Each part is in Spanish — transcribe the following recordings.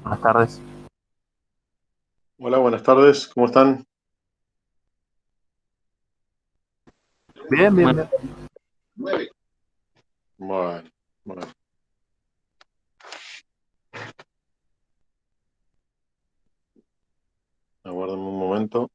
Buenas tardes. Hola, buenas tardes, ¿cómo están? Bien, bien, Bueno, bien. Bueno, bueno, aguárdenme un momento.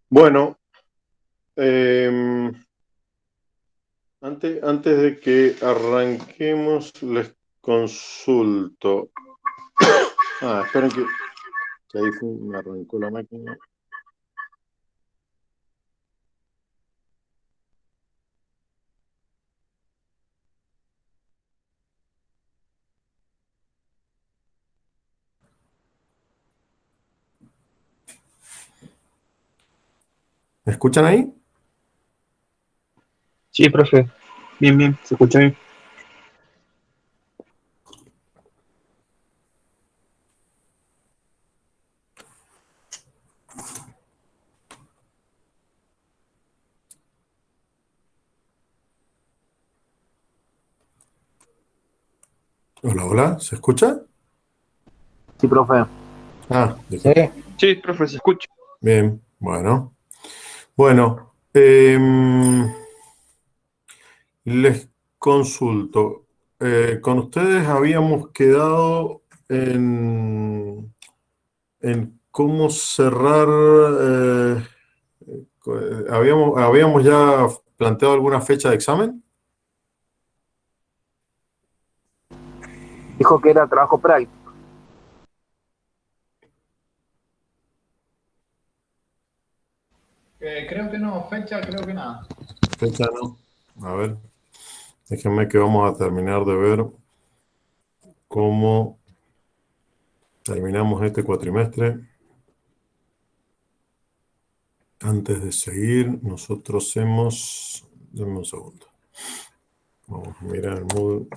Bueno, em, antes de que arranquemos, les consulto. Esperen que ahí me arrancó la máquina. ¿Me escuchan ahí? sí, profe. Bien, bien, se escucha bien. Hola, hola, ¿se escucha? Sí, profe. Listo. Sí, profe, se escucha. Bien, bueno. Bueno, les consulto. Con ustedes habíamos quedado en cómo cerrar. Habíamos ya planteado alguna fecha de examen. Dijo que era trabajo práctico. Creo que no, fecha creo que nada. Fecha no. A ver, déjenme que vamos a terminar de ver cómo terminamos este cuatrimestre. Antes de seguir, nosotros hemos. Denme un segundo. Vamos a mirar el Moodle.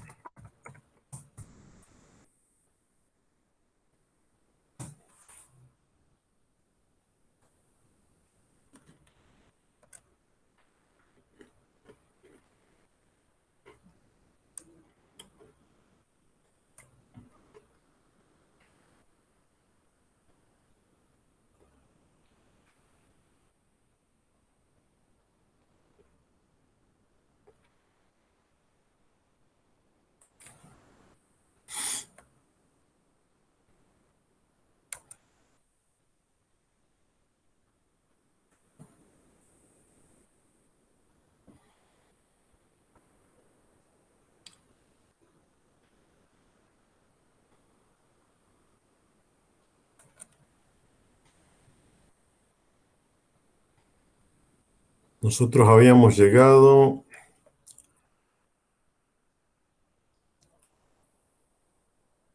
Nosotros habíamos llegado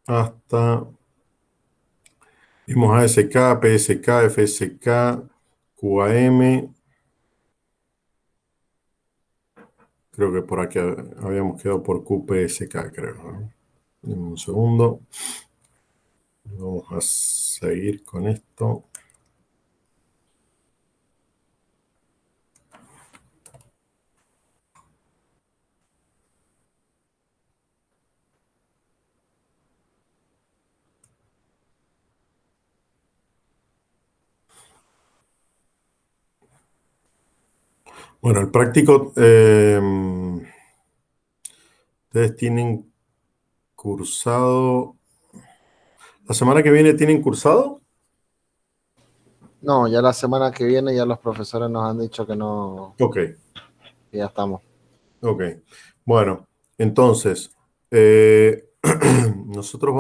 hasta. Vimos ASK, PSK, FSK, QAM. Creo que por aquí habíamos quedado por QPSK, creo, ¿no? Dame un segundo. Vamos a seguir con esto. Bueno, el práctico, ustedes tienen cursado. ¿La semana que viene tienen cursado? No, ya la semana que viene ya los profesores nos han dicho que no, Ok, que ya estamos. ok. Bueno, entonces, nosotros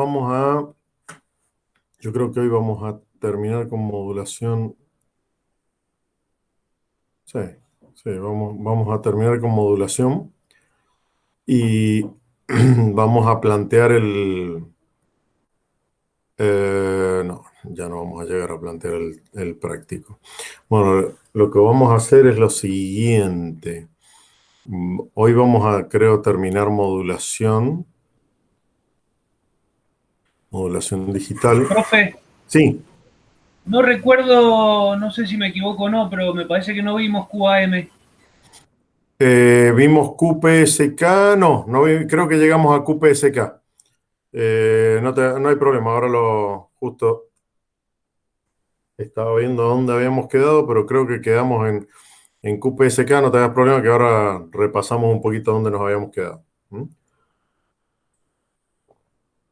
yo creo que hoy vamos a terminar con modulación. Sí, sí, vamos a terminar con modulación y vamos a plantear no, ya no vamos a llegar a plantear el práctico. Bueno, lo que vamos a hacer es lo siguiente. Hoy vamos a, creo, terminar modulación digital. Profe, Sí, no recuerdo, no sé si me equivoco o no, pero me parece que no vimos QAM. vimos QPSK, creo que llegamos a QPSK. No hay problema, ahora justo estaba viendo dónde habíamos quedado, pero creo que quedamos en QPSK, no te hagas problema que ahora repasamos un poquito dónde nos habíamos quedado. ¿Mm?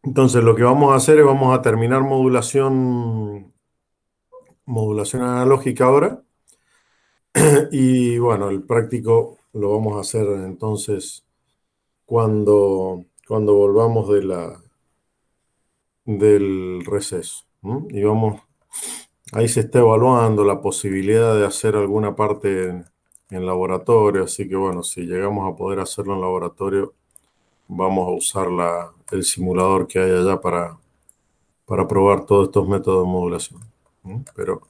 Entonces lo que vamos a hacer es vamos a terminar modulación analógica ahora. Y bueno, el práctico lo vamos a hacer entonces cuando volvamos del receso. ¿Mm? Y ahí se está evaluando la posibilidad de hacer alguna parte en laboratorio, así que bueno, si llegamos a poder hacerlo en laboratorio, vamos a usar el simulador que hay allá para probar todos estos métodos de modulación. ¿Mm? Pero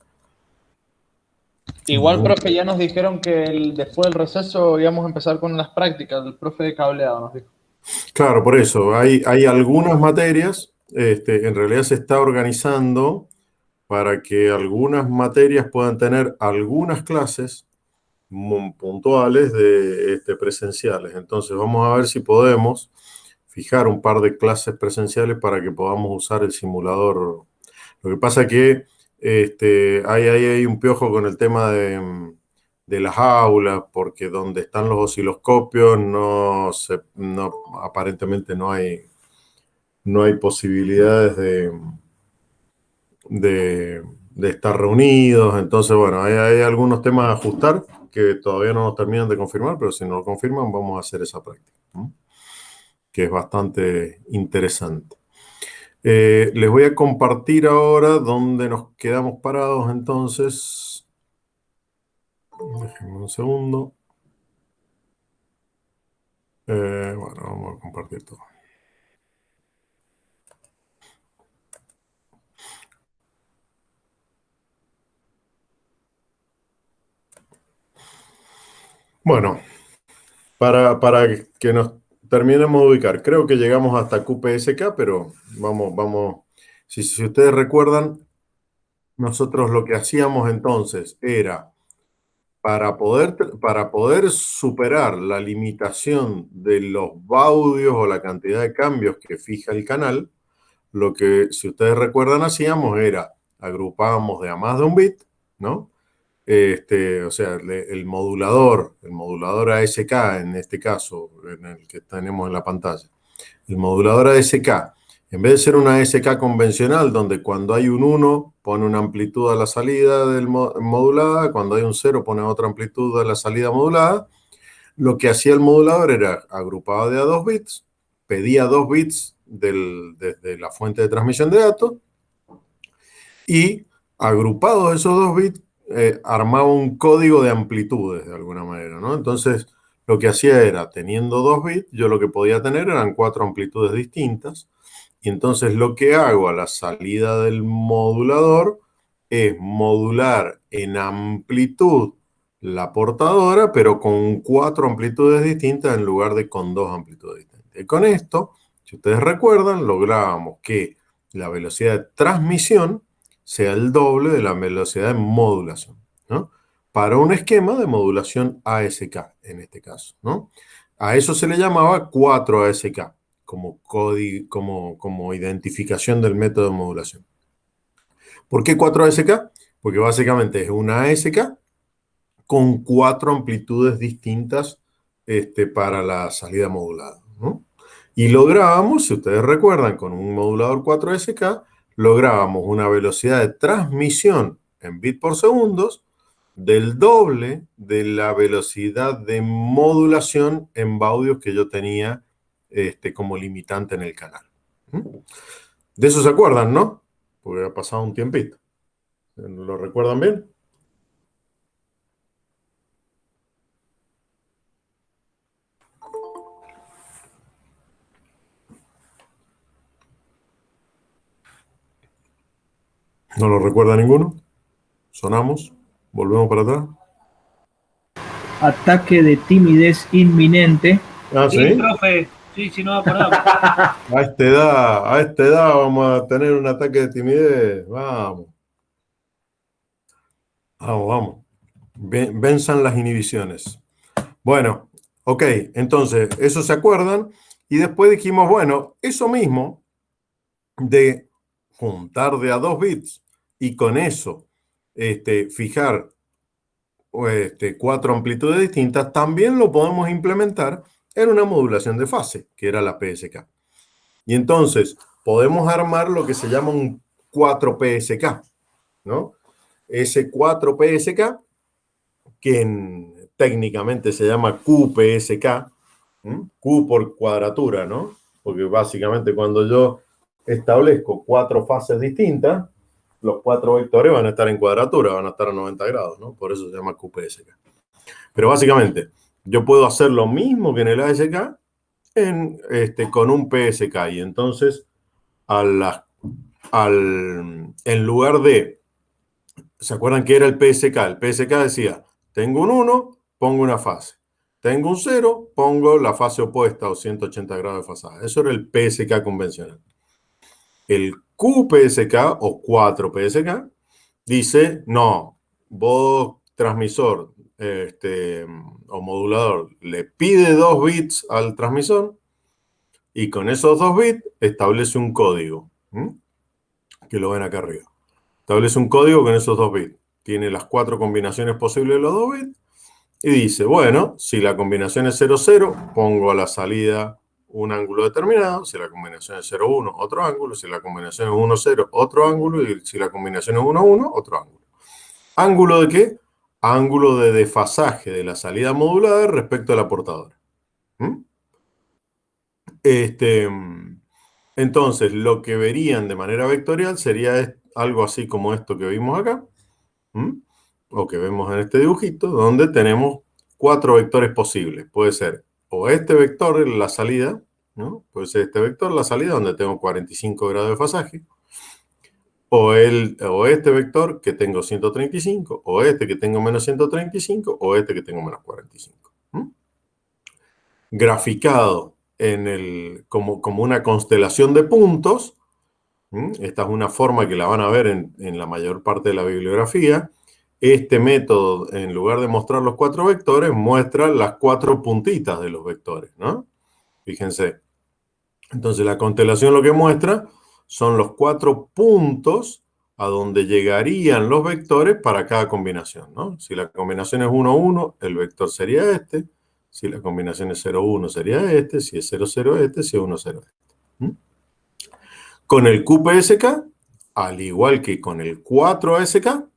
Igual, profe, ya nos dijeron que después del receso íbamos a empezar con las prácticas. El profe de cableado nos dijo. claro, por eso, hay algunas materias, en realidad se está organizando para que algunas materias puedan tener algunas clases puntuales presenciales. Entonces vamos a ver si podemos fijar un par de clases presenciales para que podamos usar el simulador. Lo que pasa es que hay un piojo con el tema de las aulas, porque donde están los osciloscopios aparentemente no hay posibilidades de estar reunidos. Entonces, bueno, hay algunos temas a ajustar que todavía no nos terminan de confirmar, pero si nos lo confirman, vamos a hacer esa práctica, ¿no? Que es bastante interesante. Les voy a compartir ahora dónde nos quedamos parados, entonces. Déjenme un segundo. Bueno, vamos a compartir todo. Bueno, para que nos terminemos de ubicar, creo que llegamos hasta QPSK, pero vamos. Si ustedes recuerdan, nosotros lo que hacíamos entonces era, para poder superar la limitación de los baudios o la cantidad de cambios que fija el canal, lo que, si ustedes recuerdan, hacíamos era agrupábamos de a más de un bit, ¿no? O sea, el modulador ASK, en este caso, en el que tenemos en la pantalla, el modulador ASK, en vez de ser una ASK convencional, donde cuando hay un 1 pone una amplitud a la salida modulada, cuando hay un 0 pone otra amplitud a la salida modulada, lo que hacía el modulador era agrupado de a 2 bits, pedía 2 bits desde la fuente de transmisión de datos y agrupados esos 2 bits armaba un código de amplitudes de alguna manera, ¿no? Entonces, lo que hacía era, teniendo 2 bits, yo lo que podía tener eran 4 amplitudes distintas. Y entonces lo que hago a la salida del modulador es modular en amplitud la portadora, pero con 4 amplitudes distintas en lugar de con 2 amplitudes distintas. Y con esto, si ustedes recuerdan, lográbamos que la velocidad de transmisión sea el doble de la velocidad de modulación, ¿no? Para un esquema de modulación ASK, en este caso, ¿no? A eso se le llamaba 4ASK, como identificación del método de modulación. ¿Por qué 4ASK? Porque básicamente es una ASK con 4 amplitudes distintas para la salida modulada, ¿no? Y lográbamos, si ustedes recuerdan, con un modulador 4SK, lográbamos una velocidad de transmisión en bits por segundos del doble de la velocidad de modulación en baudios que yo tenía como limitante en el canal. De eso se acuerdan, ¿no? Porque ha pasado un tiempito. ¿Lo recuerdan bien? ¿No lo recuerda ninguno? ¿Sonamos? ¿Volvemos para atrás? Ataque de timidez inminente. Ah, Sí, ¿sí? profe. Sí, si no me acordaba. A esta edad vamos a tener un ataque de timidez. Vamos. Vamos. Venzan las inhibiciones. Bueno, ok, entonces, eso se acuerdan. Y después dijimos, bueno, eso mismo de juntar de a 2 bits y con eso fijar 4 amplitudes distintas, también lo podemos implementar en una modulación de fase, que era la PSK. Y entonces podemos armar lo que se llama un 4PSK, ¿no? Ese 4PSK, que técnicamente se llama QPSK, Q por cuadratura, ¿no? Porque básicamente cuando yo establezco 4 fases distintas, los 4 vectores van a estar en cuadratura, van a estar a 90 grados, ¿no? Por eso se llama QPSK. Pero básicamente, yo puedo hacer lo mismo que en el ASK con un PSK. Y entonces, en lugar de... ¿Se acuerdan qué era el PSK? El PSK decía, tengo un 1, pongo una fase. Tengo un 0, pongo la fase opuesta o 180 grados de fasada. Eso era el PSK convencional. El QPSK o 4PSK dice, no, vos transmisor o modulador le pide 2 bits al transmisor y con esos 2 bits establece un código, que lo ven acá arriba. Establece un código con esos 2 bits. Tiene las 4 combinaciones posibles de los 2 bits y dice, bueno, si la combinación es 0,0, pongo a la salida un ángulo determinado. Si la combinación es 0,1, otro ángulo. Si la combinación es 1,0, otro ángulo. Y si la combinación es 1,1, otro ángulo. ¿Ángulo de qué? Ángulo de desfasaje de la salida modulada respecto a la portadora. Entonces, lo que verían de manera vectorial sería algo así como esto que vimos acá, o que vemos en este dibujito, donde tenemos 4 vectores posibles. Puede ser o este vector, la salida, ¿no? Puede ser este vector, la salida, donde tengo 45 grados de fasaje, o este vector que tengo 135, o este que tengo menos 135, o este que tengo menos 45. Graficado como una constelación de puntos. Esta es una forma que la van a ver en la mayor parte de la bibliografía. Este método, en lugar de mostrar los 4 vectores, muestra las 4 puntitas de los vectores, ¿no? Fíjense. Entonces, la constelación lo que muestra son los 4 puntos a donde llegarían los vectores para cada combinación, ¿no? Si la combinación es 1, 1, el vector sería este. Si la combinación es 0, 1, sería este. Si es 0, 0, este. Si es 1, 0, este. Con el QPSK, al igual que con el 4ASK,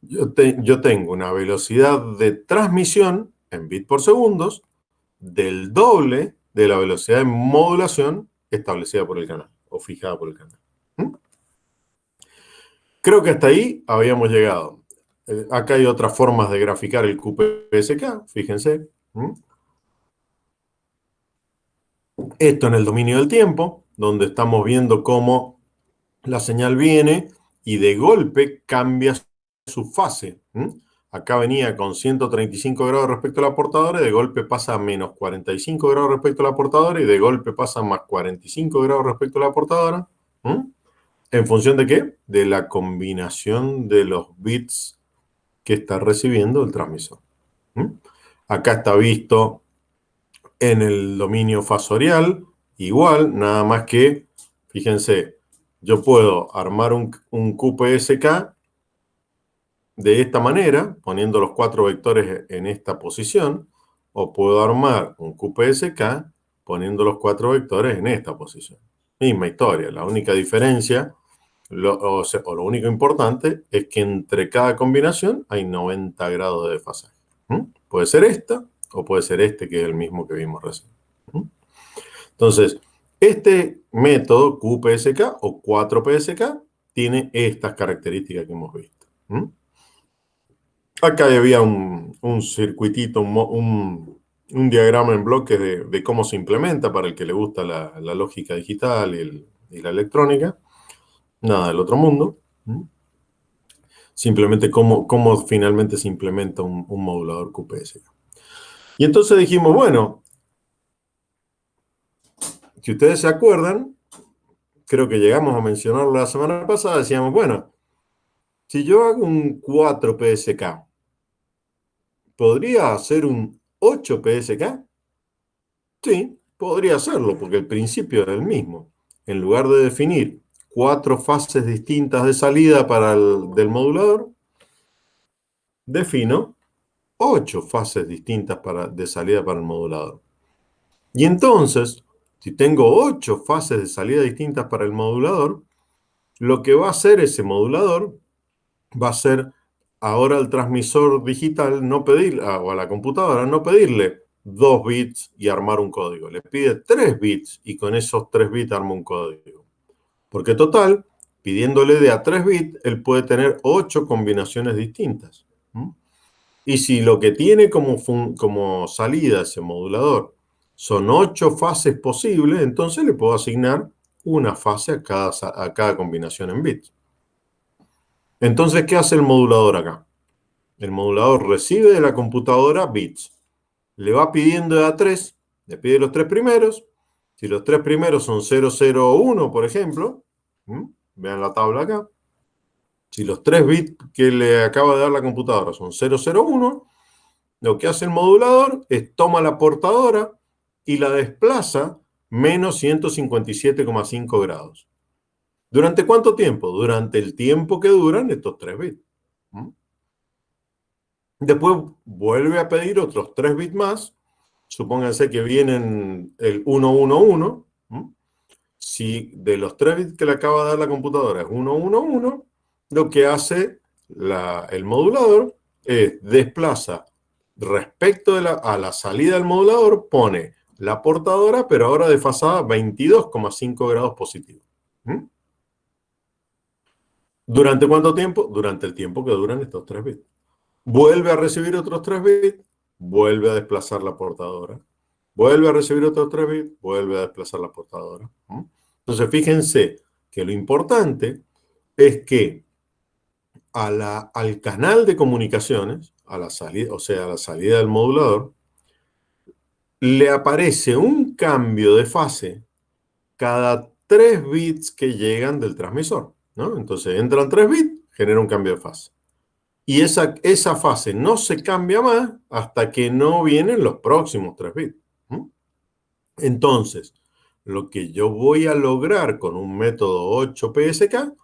yo tengo una velocidad de transmisión en bits por segundos del doble de la velocidad de modulación establecida por el canal o fijada por el canal. Creo que hasta ahí habíamos llegado. Acá hay otras formas de graficar el QPSK, fíjense. Esto en el dominio del tiempo, donde estamos viendo cómo la señal viene y de golpe cambia su fase. Acá venía con 135 grados respecto a la portadora y de golpe pasa a menos 45 grados respecto a la portadora y de golpe pasa a más 45 grados respecto a la portadora. ¿En función de qué? De la combinación de los bits que está recibiendo el transmisor. Acá está visto en el dominio fasorial, igual, nada más que, fíjense, yo puedo armar un QPSK de esta manera, poniendo los 4 vectores en esta posición, o puedo armar un QPSK poniendo los 4 vectores en esta posición. Misma historia, la única diferencia, o lo único importante, es que entre cada combinación hay 90 grados de desfasaje. Puede ser esta, o puede ser este, que es el mismo que vimos recién. Entonces, este método QPSK o 4PSK tiene estas características que hemos visto. Acá había un circuitito, un diagrama en bloques de cómo se implementa para el que le gusta la lógica digital y la electrónica. Nada del otro mundo. Simplemente cómo finalmente se implementa un modulador QPSK. Y entonces dijimos, bueno, si ustedes se acuerdan, creo que llegamos a mencionarlo la semana pasada, decíamos, bueno, si yo hago un 4PSK, ¿podría hacer un 8PSK? Sí, podría hacerlo, porque el principio era el mismo. En lugar de definir 4 fases distintas de salida del modulador, defino 8 fases distintas de salida para el modulador. Y entonces, si tengo 8 fases de salida distintas para el modulador, lo que va a hacer ese modulador va a ser ahora al transmisor digital no pedirle, o a la computadora no pedirle 2 bits y armar un código. Le pide 3 bits y con esos 3 bits arma un código. Porque total, pidiéndole de a 3 bits, él puede tener 8 combinaciones distintas. Y si lo que tiene como salida ese modulador son 8 fases posibles, entonces le puedo asignar una fase a cada combinación en bits. Entonces, ¿qué hace el modulador acá? El modulador recibe de la computadora bits. Le va pidiendo de a 3, le pide los 3 primeros. Si los 3 primeros son 001, por ejemplo, vean la tabla acá. Si los 3 bits que le acaba de dar la computadora son 001, lo que hace el modulador es toma la portadora y la desplaza menos 157,5 grados. ¿Durante cuánto tiempo? Durante el tiempo que duran estos 3 bits. Después vuelve a pedir otros 3 bits más. Supónganse que vienen el 111. Si de los 3 bits que le acaba de dar la computadora es 111, lo que hace el modulador es desplaza respecto a la salida del modulador, pone la portadora, pero ahora desfasada 22,5 grados positivos. ¿Durante cuánto tiempo? Durante el tiempo que duran estos 3 bits. Vuelve a recibir otros 3 bits, vuelve a desplazar la portadora. Vuelve a recibir otros 3 bits, vuelve a desplazar la portadora. Entonces, fíjense que lo importante es que al canal de comunicaciones, a la salida, o sea, a la salida del modulador, le aparece un cambio de fase cada 3 bits que llegan del transmisor, ¿no? Entonces, entran 3 bits, genera un cambio de fase. Y esa fase no se cambia más hasta que no vienen los próximos 3 bits. Entonces, lo que yo voy a lograr con un método 8PSK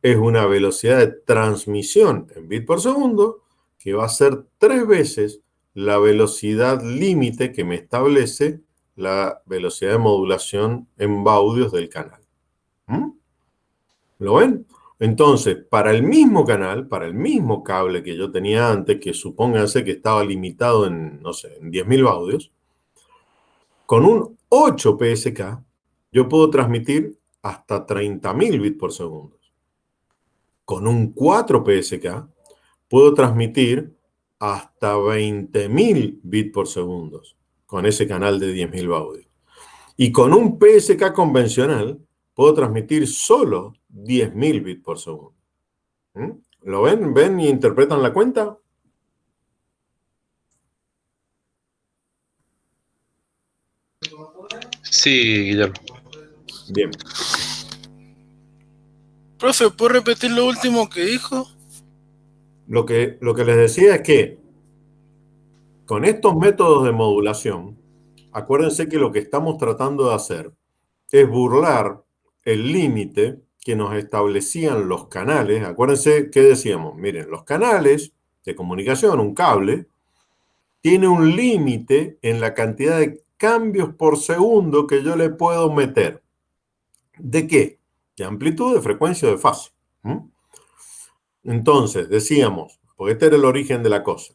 es una velocidad de transmisión en bits por segundo que va a ser 3 veces la velocidad límite que me establece la velocidad de modulación en baudios del canal. ¿Lo ven? Entonces, para el mismo canal, para el mismo cable que yo tenía antes, que supónganse que estaba limitado en, no sé, en 10.000 baudios, con un 8PSK yo puedo transmitir hasta 30.000 bits por segundo. Con un 4PSK puedo transmitir hasta 20.000 bits por segundo con ese canal de 10.000 baudios. Y con un PSK convencional puedo transmitir solo 10.000 bits por segundo. ¿Lo ven? ¿Ven y interpretan la cuenta? Sí, Guillermo. Bien. Profe, ¿puedo repetir lo último que dijo? Lo que les decía es que con estos métodos de modulación, acuérdense que lo que estamos tratando de hacer es burlar el límite que nos establecían los canales. Acuérdense que decíamos, miren, los canales de comunicación, un cable, tiene un límite en la cantidad de cambios por segundo que yo le puedo meter. ¿De qué? De amplitud, de frecuencia o de fase. Entonces, decíamos, porque este era el origen de la cosa,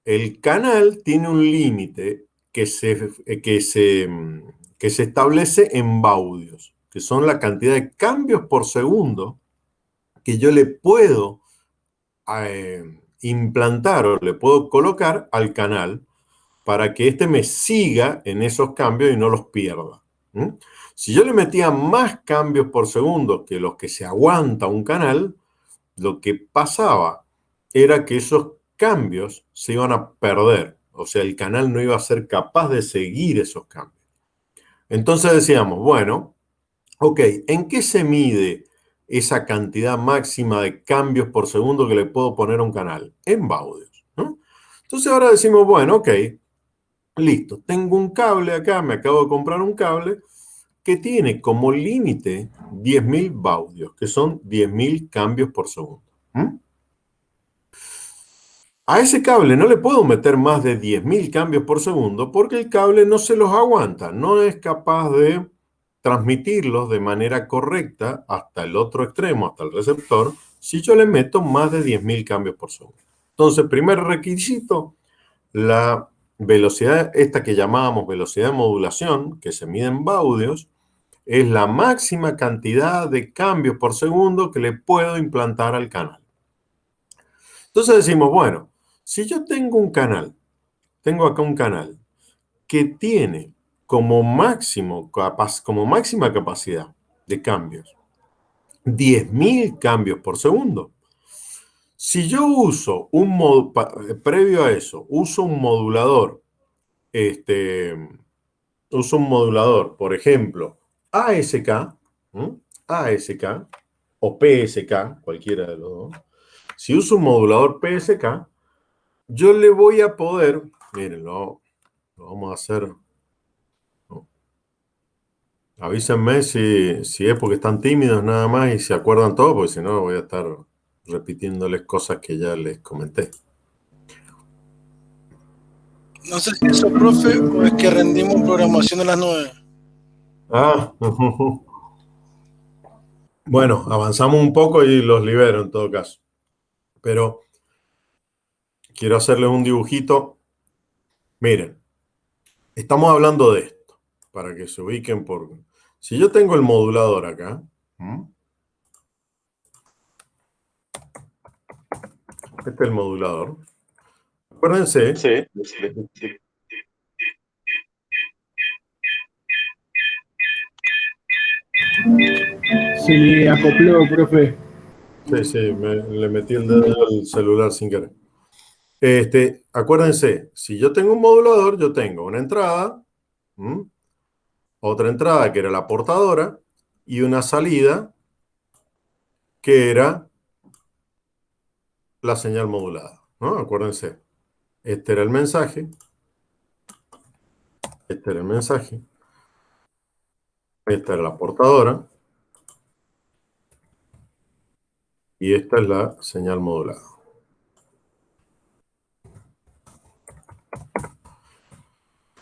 el canal tiene un límite que se establece en baudios, que son la cantidad de cambios por segundo que yo le puedo implantar o le puedo colocar al canal para que éste me siga en esos cambios y no los pierda. Si yo le metía más cambios por segundo que los que se aguanta un canal, lo que pasaba era que esos cambios se iban a perder. O sea, el canal no iba a ser capaz de seguir esos cambios. Entonces decíamos, bueno, ok, ¿en qué se mide esa cantidad máxima de cambios por segundo que le puedo poner a un canal? En baudios, ¿no? Entonces ahora decimos, bueno, ok, listo, tengo un cable acá, me acabo de comprar un cable que tiene como límite 10.000 baudios, que son 10.000 cambios por segundo. A ese cable no le puedo meter más de 10.000 cambios por segundo porque el cable no se los aguanta, no es capaz de transmitirlos de manera correcta hasta el otro extremo, hasta el receptor, si yo le meto más de 10.000 cambios por segundo. Entonces, primer requisito, la velocidad, esta que llamábamos velocidad de modulación, que se mide en baudios, es la máxima cantidad de cambios por segundo que le puedo implantar al canal. Entonces decimos, bueno, si yo tengo un canal, tengo acá un canal que tiene como máxima capacidad de cambios 10.000 cambios por segundo. Si yo uso previo a eso, uso un modulador, por ejemplo, ASK o PSK, cualquiera de los dos. Si uso un modulador PSK, yo le voy a poder, miren, lo vamos a hacer. Avísenme si es porque están tímidos nada más y se acuerdan todo, porque si no voy a estar repitiéndoles cosas que ya les comenté. No sé si eso, profe, o es que rendimos programación a las 9. Ah, bueno, avanzamos un poco y los libero en todo caso. Pero quiero hacerles un dibujito. Miren, estamos hablando de esto, para que se ubiquen por... Si yo tengo el modulador acá, este es el modulador. Acuérdense. Sí. Sí, acopló, profe. Sí, le metí el dedo al celular sin querer. Acuérdense, si yo tengo un modulador, yo tengo una entrada, otra entrada que era la portadora y una salida que era la señal modulada, ¿no? Acuérdense, este era el mensaje, este era el mensaje, esta era la portadora y esta es la señal modulada.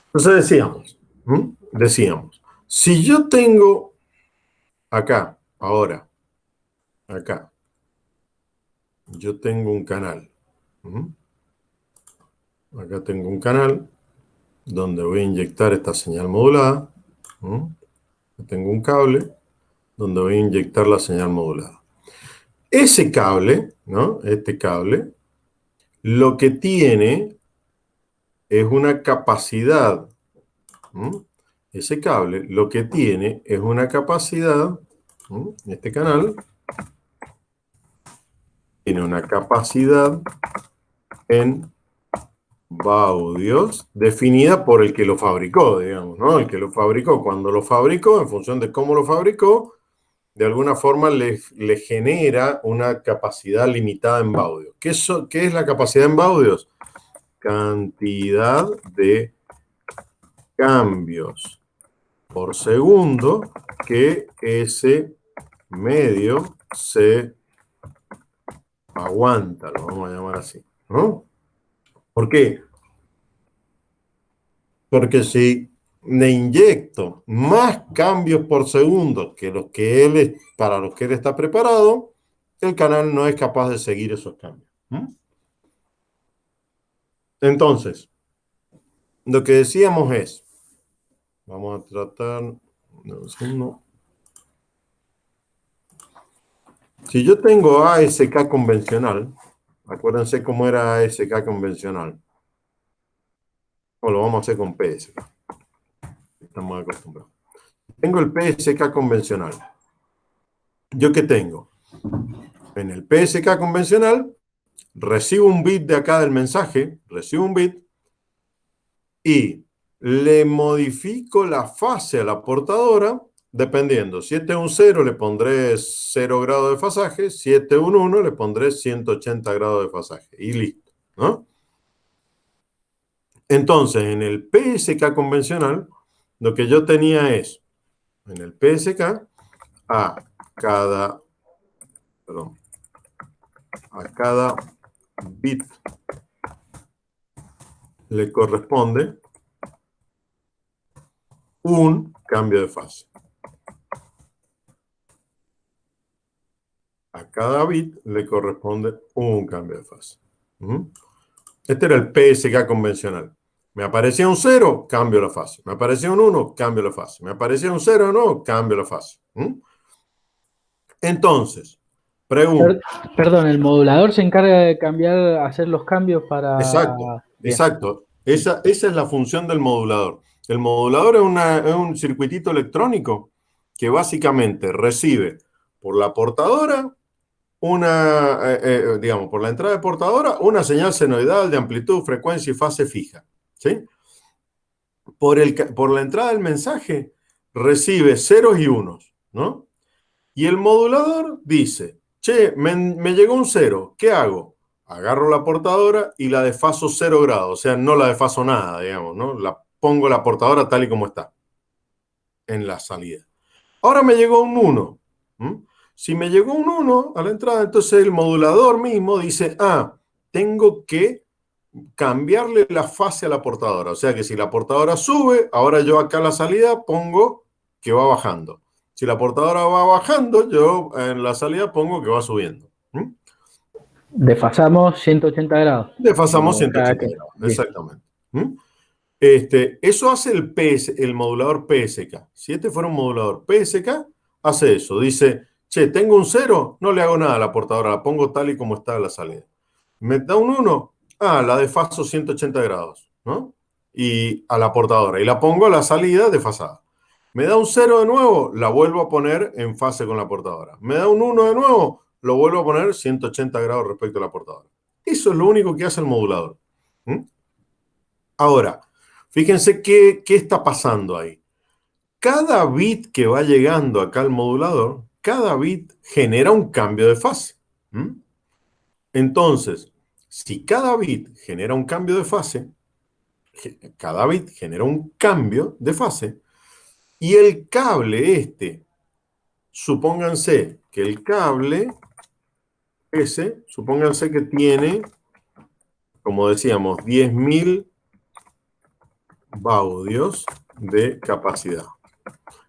Entonces decíamos, si yo tengo acá, ahora, acá, yo tengo un canal. Acá tengo un canal donde voy a inyectar esta señal modulada. Tengo un cable donde voy a inyectar la señal modulada. Ese cable, ¿no? Este cable, lo que tiene es una capacidad. Ese cable lo que tiene es una capacidad. Este canal tiene una capacidad en baudios definida por el que lo fabricó, digamos, ¿no? El que lo fabricó, cuando lo fabricó, en función de cómo lo fabricó, de alguna forma le genera una capacidad limitada en baudios. ¿Qué es la capacidad en baudios? Cantidad de cambios por segundo que ese medio se aguanta, lo vamos a llamar así, ¿no? ¿Por qué? Porque si le inyecto más cambios por segundo que los que para los que él está preparado, el canal no es capaz de seguir esos cambios. Entonces, lo que decíamos es, vamos a tratar, un segundo. Si yo tengo ASK convencional, acuérdense cómo era ASK convencional. O lo vamos a hacer con PSK. Estamos acostumbrados. Tengo el PSK convencional. ¿Yo qué tengo? En el PSK convencional, recibo un bit de acá del mensaje, recibo un bit, y le modifico la fase a la portadora, dependiendo. Si este es un 0, le pondré 0 grados de fasaje. Si este es un 1, le pondré 180 grados de fasaje. Y listo, ¿no? Entonces, en el PSK convencional, lo que yo tenía es, en el PSK, a cada bit le corresponde un cambio de fase. A cada bit le corresponde un cambio de fase. Este era el PSK convencional. Me aparecía un 0, cambio la fase. Me aparecía un 1, cambio la fase. Me aparecía un 0 no, cambio la fase. Entonces, pregunta. Perdón, el modulador se encarga de cambiar, hacer los cambios para... Exacto, Bien. exacto. Esa es la función del modulador. El modulador es un circuitito electrónico que básicamente recibe por la portadora digamos, por la entrada de portadora, una señal senoidal de amplitud, frecuencia y fase fija. ¿Sí? Por la entrada del mensaje recibe ceros y unos, ¿no? Y el modulador dice, che, me llegó un 0, ¿qué hago? Agarro la portadora y la desfaso 0 grados, o sea, no la desfaso nada, digamos, ¿no? Pongo la portadora tal y como está en la salida. Ahora me llegó un 1. Si me llegó un 1 a la entrada, entonces el modulador mismo dice, tengo que cambiarle la fase a la portadora. O sea que si la portadora sube, ahora yo acá a la salida pongo que va bajando. Si la portadora va bajando, yo en la salida pongo que va subiendo. Desfasamos 180 grados. Desfasamos 180 grados, exactamente. Eso hace el modulador PSK. Si este fuera un modulador PSK, hace eso. Dice, che, tengo un 0, no le hago nada a la portadora, la pongo tal y como está a la salida. Me da un 1, la desfaso 180 grados, ¿no? Y a la portadora. Y la pongo a la salida desfasada. Me da un 0 de nuevo, la vuelvo a poner en fase con la portadora. Me da un 1 de nuevo, lo vuelvo a poner 180 grados respecto a la portadora. Eso es lo único que hace el modulador. Ahora, fíjense qué está pasando ahí. Cada bit que va llegando acá al modulador, cada bit genera un cambio de fase. Entonces, si cada bit genera un cambio de fase, cada bit genera un cambio de fase, y el cable supónganse que el cable supónganse que tiene, como decíamos, 10.000 baudios de capacidad.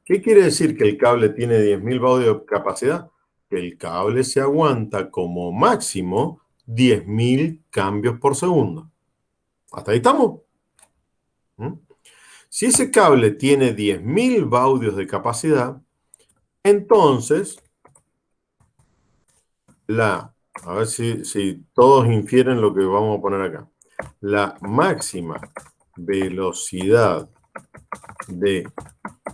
¿Qué quiere decir que el cable tiene 10.000 baudios de capacidad? Que el cable se aguanta como máximo 10.000 cambios por segundo. ¿Hasta ahí estamos? Si ese cable tiene 10.000 baudios de capacidad, entonces, a ver si todos infieren lo que vamos a poner acá. La máxima velocidad de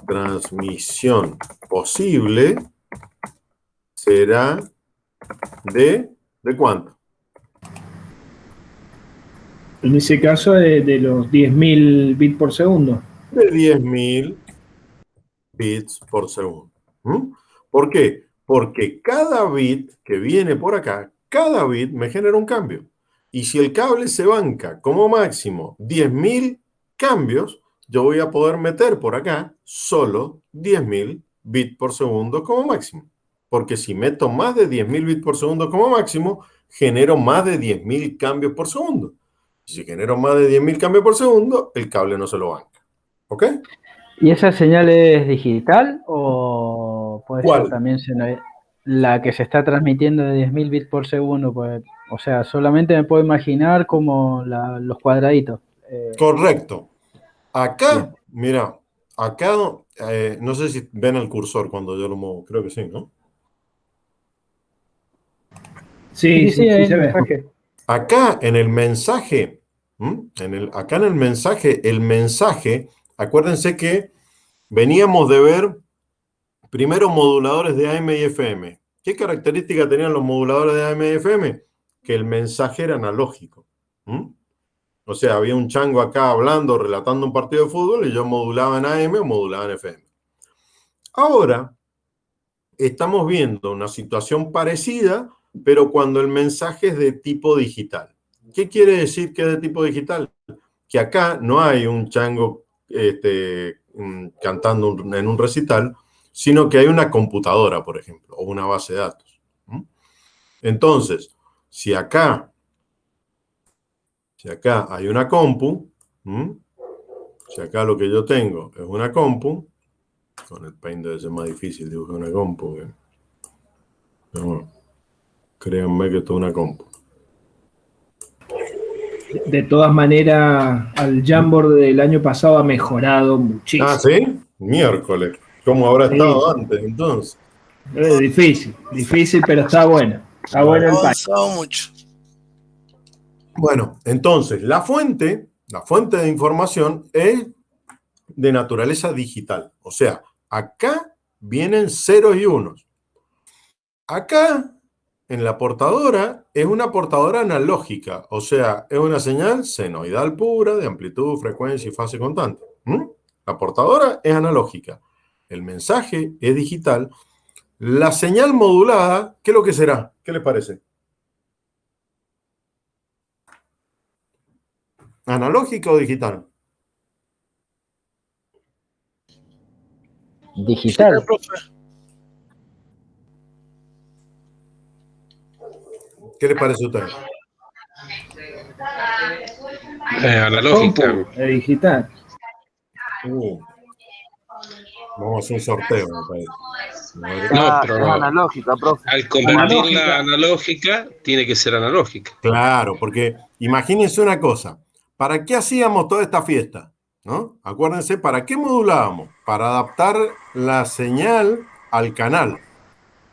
transmisión posible será ¿de cuánto? En ese caso, de los 10.000 bits por segundo. De 10.000 bits por segundo. ¿Por qué? Porque cada bit que viene por acá, cada bit me genera un cambio. Y si el cable se banca como máximo 10.000 cambios, yo voy a poder meter por acá solo 10.000 bits por segundo como máximo. porque si meto más de 10.000 bits por segundo como máximo, genero más de 10.000 cambios por segundo. Si genero más de 10.000 cambios por segundo, el cable no se lo banca. ¿Ok? ¿Y esa señal es digital o puede ¿Cuál? ser también la que se está transmitiendo de 10.000 bits por segundo? Pues, o sea, solamente me puedo imaginar como los cuadraditos. Correcto. Acá, Bien. mira, acá, no sé si ven el cursor cuando yo lo muevo, creo que sí, ¿no? Sí, sí, ahí se el ve. mensaje. Acá en el mensaje, acá en el mensaje, acuérdense que veníamos de ver primero moduladores de AM y FM. ¿Qué característica tenían los moduladores de AM y FM? Que el mensaje era analógico. O sea, había un chango acá hablando, relatando un partido de fútbol y yo modulaba en AM o modulaba en FM. Ahora estamos viendo una situación parecida, pero cuando el mensaje es de tipo digital. ¿Qué quiere decir que es de tipo digital? Que acá no hay un chango cantando en un recital, sino que hay una computadora, por ejemplo, o una base de datos. Entonces, si acá hay una compu, si acá lo que yo tengo es una compu, con el Paint debe ser más difícil dibujar una compu. Pero bueno, créanme que esto es una compu. De todas maneras, al Jamboard del año pasado ha mejorado muchísimo. Ah, ¿sí? Miércoles. ¿Cómo habrá Sí, estado sí. antes, entonces? Es difícil, pero está bueno. Está bueno Ha el país. avanzado mucho. Bueno, entonces, la fuente de información es de naturaleza digital. O sea, acá vienen ceros y unos. Acá, en la portadora, es una portadora analógica. O sea, es una señal senoidal pura de amplitud, frecuencia y fase constante. La portadora es analógica. El mensaje es digital. La señal modulada, ¿qué es lo que será? ¿Qué les parece? ¿Analógica o digital? Digital. Profe. ¿Qué les parece a ustedes? Analógica. Es digital. Vamos a hacer un sorteo, me parece. No, Es pero analógica, profe. al convertirla Analógica. a analógica, tiene que ser analógica. Claro, porque imagínense una cosa. ¿Para qué hacíamos toda esta fiesta? ¿No? Acuérdense, ¿para qué modulábamos? Para adaptar la señal al canal.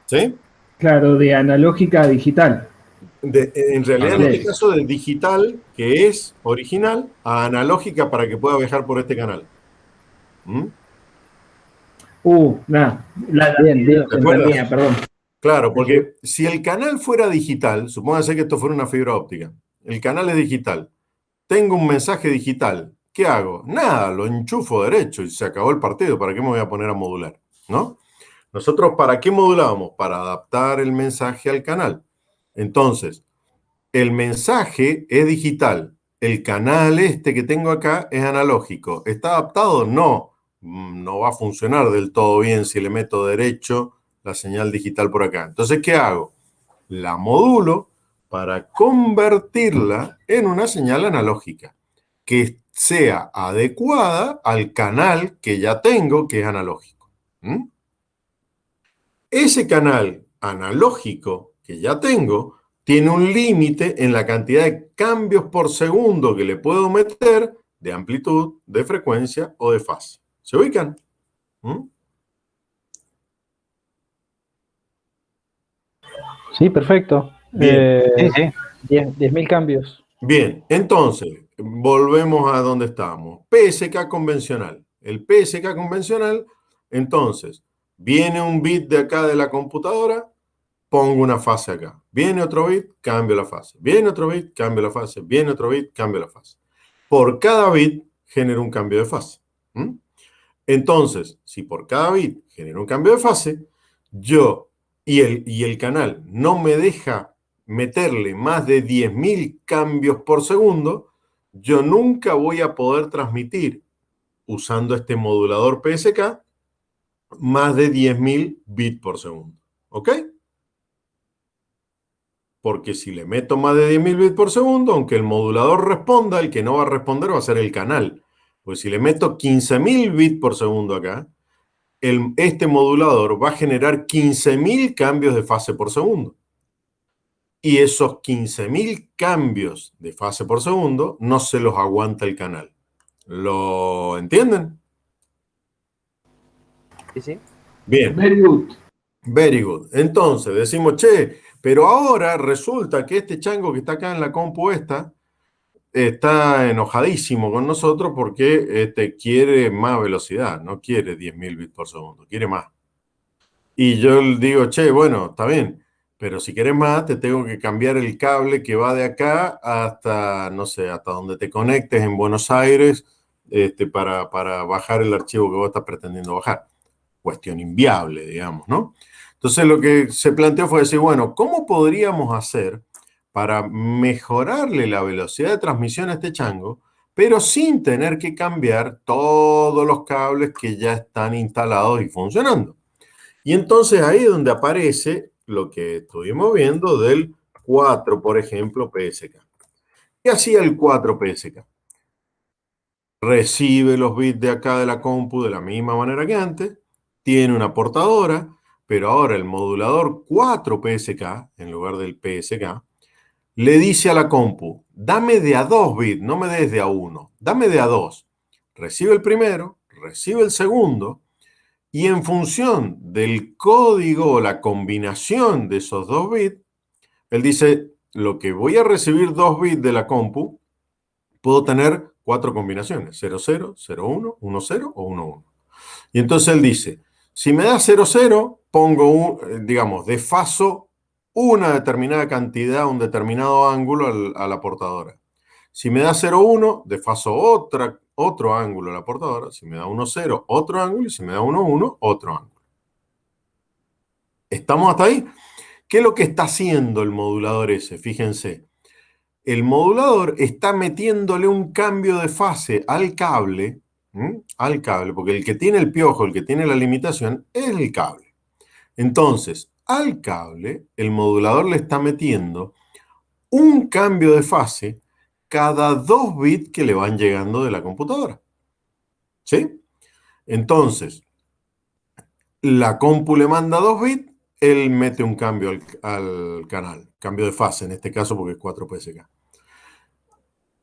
¿Sí? Claro, de analógica a digital. En realidad, en Analógica. este caso, de digital, que es original, a analógica para que pueda viajar por este canal. Nada. Bien, bien. Entendía, perdón. Claro, porque si el canal fuera digital, supóngase que esto fuera una fibra óptica, el canal es digital, tengo un mensaje digital, ¿qué hago? Nada, lo enchufo derecho y se acabó el partido, ¿para qué me voy a poner a modular? ¿No? Nosotros, ¿para qué modulábamos? Para adaptar el mensaje al canal. Entonces, el mensaje es digital, el canal este que tengo acá es analógico. ¿Está adaptado? No, no va a funcionar del todo bien si le meto derecho la señal digital por acá. Entonces, ¿qué hago? La modulo para convertirla en una señal analógica que sea adecuada al canal que ya tengo, que es analógico. Ese canal analógico que ya tengo tiene un límite en la cantidad de cambios por segundo que le puedo meter de amplitud, de frecuencia o de fase. ¿Se ubican? Sí, perfecto. Bien. 10.000 cambios. Bien, entonces, volvemos a donde estábamos. PSK convencional. El PSK convencional, entonces, viene un bit de acá de la computadora, pongo una fase acá. Viene otro bit, cambio la fase. Viene otro bit, cambio la fase. Viene otro bit, cambio la fase. Por cada bit genero un cambio de fase. Entonces, si por cada bit genero un cambio de fase, yo y el canal no me deja meterle más de 10.000 cambios por segundo, yo nunca voy a poder transmitir, usando este modulador PSK, más de 10.000 bits por segundo. ¿Ok? Porque si le meto más de 10.000 bits por segundo, aunque el modulador responda, el que no va a responder va a ser el canal. Pues si le meto 15.000 bits por segundo acá, este modulador va a generar 15.000 cambios de fase por segundo. Y esos 15.000 cambios de fase por segundo no se los aguanta el canal. ¿Lo entienden? Sí, sí. Bien. Very good. Very good. Entonces decimos, che, pero ahora resulta que este chango que está acá en la compu esta está enojadísimo con nosotros porque quiere más velocidad, no quiere 10.000 bits por segundo, quiere más. Y yo le digo, che, bueno, está bien, pero si quieres más, te tengo que cambiar el cable que va de acá hasta, no sé, hasta donde te conectes en Buenos Aires para bajar el archivo que vos estás pretendiendo bajar. Cuestión inviable, digamos, ¿no? Entonces lo que se planteó fue decir, bueno, ¿cómo podríamos hacer para mejorarle la velocidad de transmisión a este chango, pero sin tener que cambiar todos los cables que ya están instalados y funcionando? Y entonces ahí es donde aparece lo que estuvimos viendo del 4, por ejemplo, PSK. ¿Qué hacía el 4 PSK? Recibe los bits de acá de la compu de la misma manera que antes, tiene una portadora, pero ahora el modulador 4 PSK, en lugar del PSK, le dice a la compu, dame de a 2 bits, no me des de a 1, dame de a 2. Recibe el primero, recibe el segundo, y en función del código o la combinación de esos 2 bits, él dice, lo que voy a recibir 2 bits de la compu, puedo tener 4 combinaciones, 00, 01, 10 o 11. Y entonces él dice, si me da 00, pongo, digamos, desfaso una determinada cantidad, un determinado ángulo a la portadora. Si me da 01, desfaso otro ángulo a la portadora. Si me da 10, otro ángulo. Y si me da 11, otro ángulo. ¿Estamos hasta ahí? ¿Qué es lo que está haciendo el modulador ese? Fíjense. El modulador está metiéndole un cambio de fase al cable, porque el que tiene el piojo, el que tiene la limitación, es el cable. Entonces, al cable, el modulador le está metiendo un cambio de fase cada 2 bits que le van llegando de la computadora. ¿Sí? Entonces, la compu le manda 2 bits, él mete un cambio al canal, cambio de fase, en este caso porque es 4 PSK.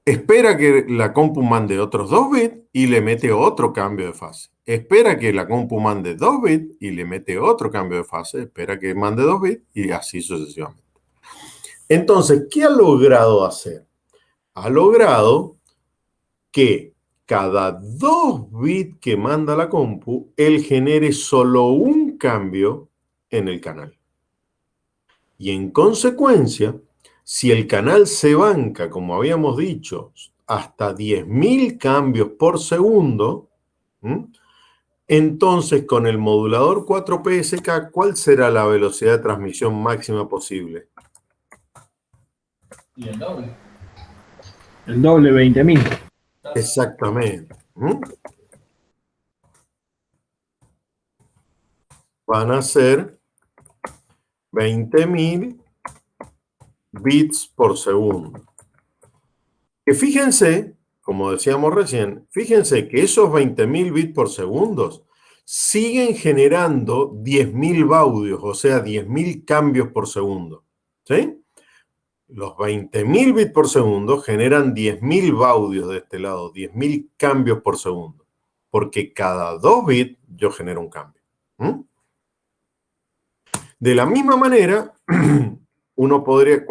Espera que la compu mande otros 2 bits y le mete otro cambio de fase. Espera que la compu mande 2 bits y le mete otro cambio de fase. Espera que mande 2 bits y así sucesivamente. Entonces, ¿qué ha logrado hacer? Ha logrado que cada 2 bits que manda la compu, él genere solo un cambio en el canal. Y en consecuencia, si el canal se banca, como habíamos dicho, hasta 10.000 cambios por segundo, entonces con el modulador 4 PSK, ¿cuál será la velocidad de transmisión máxima posible? Y el doble. El doble, 20.000. Exactamente. Van a ser 20.000 bits por segundo. Que fíjense, como decíamos recién, fíjense que esos 20.000 bits por segundo siguen generando 10.000 baudios, o sea, 10.000 cambios por segundo. ¿Sí? Los 20.000 bits por segundo generan 10.000 baudios de este lado, 10.000 cambios por segundo. Porque cada 2 bits yo genero un cambio. De la misma manera, uno podría,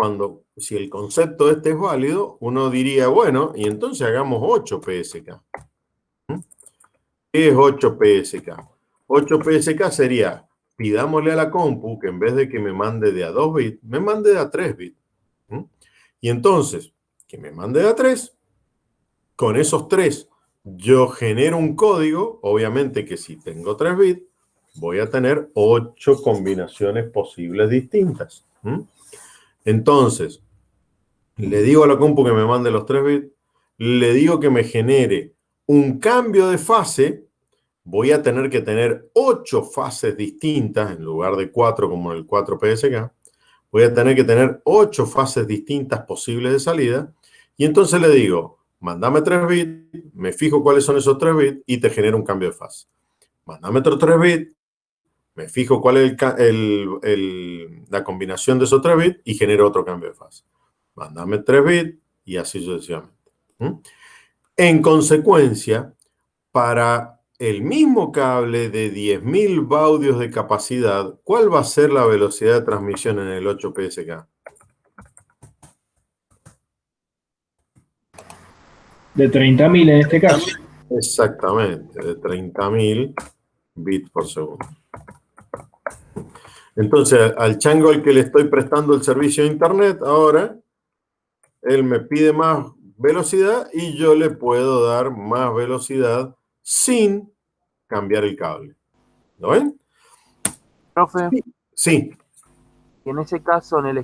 si el concepto este es válido, uno diría, bueno, y entonces hagamos 8 PSK. ¿Qué es 8 PSK? 8 PSK sería, pidámosle a la compu que en vez de que me mande de a 2 bits, me mande de a 3 bits. Y entonces, que me mande de a 3, con esos 3 yo genero un código, obviamente que si tengo 3 bits, voy a tener 8 combinaciones posibles distintas. Entonces, le digo a la compu que me mande los 3 bits, le digo que me genere un cambio de fase voy a tener que tener 8 fases distintas en lugar de 4 como en el 4 PSK. Voy a tener que tener 8 fases distintas posibles de salida. Y entonces le digo, mándame 3 bits, me fijo cuáles son esos 3 bits y te genero un cambio de fase. Mándame otros 3 bits, me fijo cuál es la combinación de esos 3 bits y genero otro cambio de fase. Mándame 3 bits y así sucesivamente. En consecuencia, para el mismo cable de 10.000 baudios de capacidad, ¿cuál va a ser la velocidad de transmisión en el 8 PSK? De 30.000 en este caso. Exactamente, de 30.000 bits por segundo. Entonces, al chango al que le estoy prestando el servicio de internet, ahora, él me pide más velocidad y yo le puedo dar más velocidad sin cambiar el cable. ¿Lo ven? Profe, Sí, y en ese caso, en el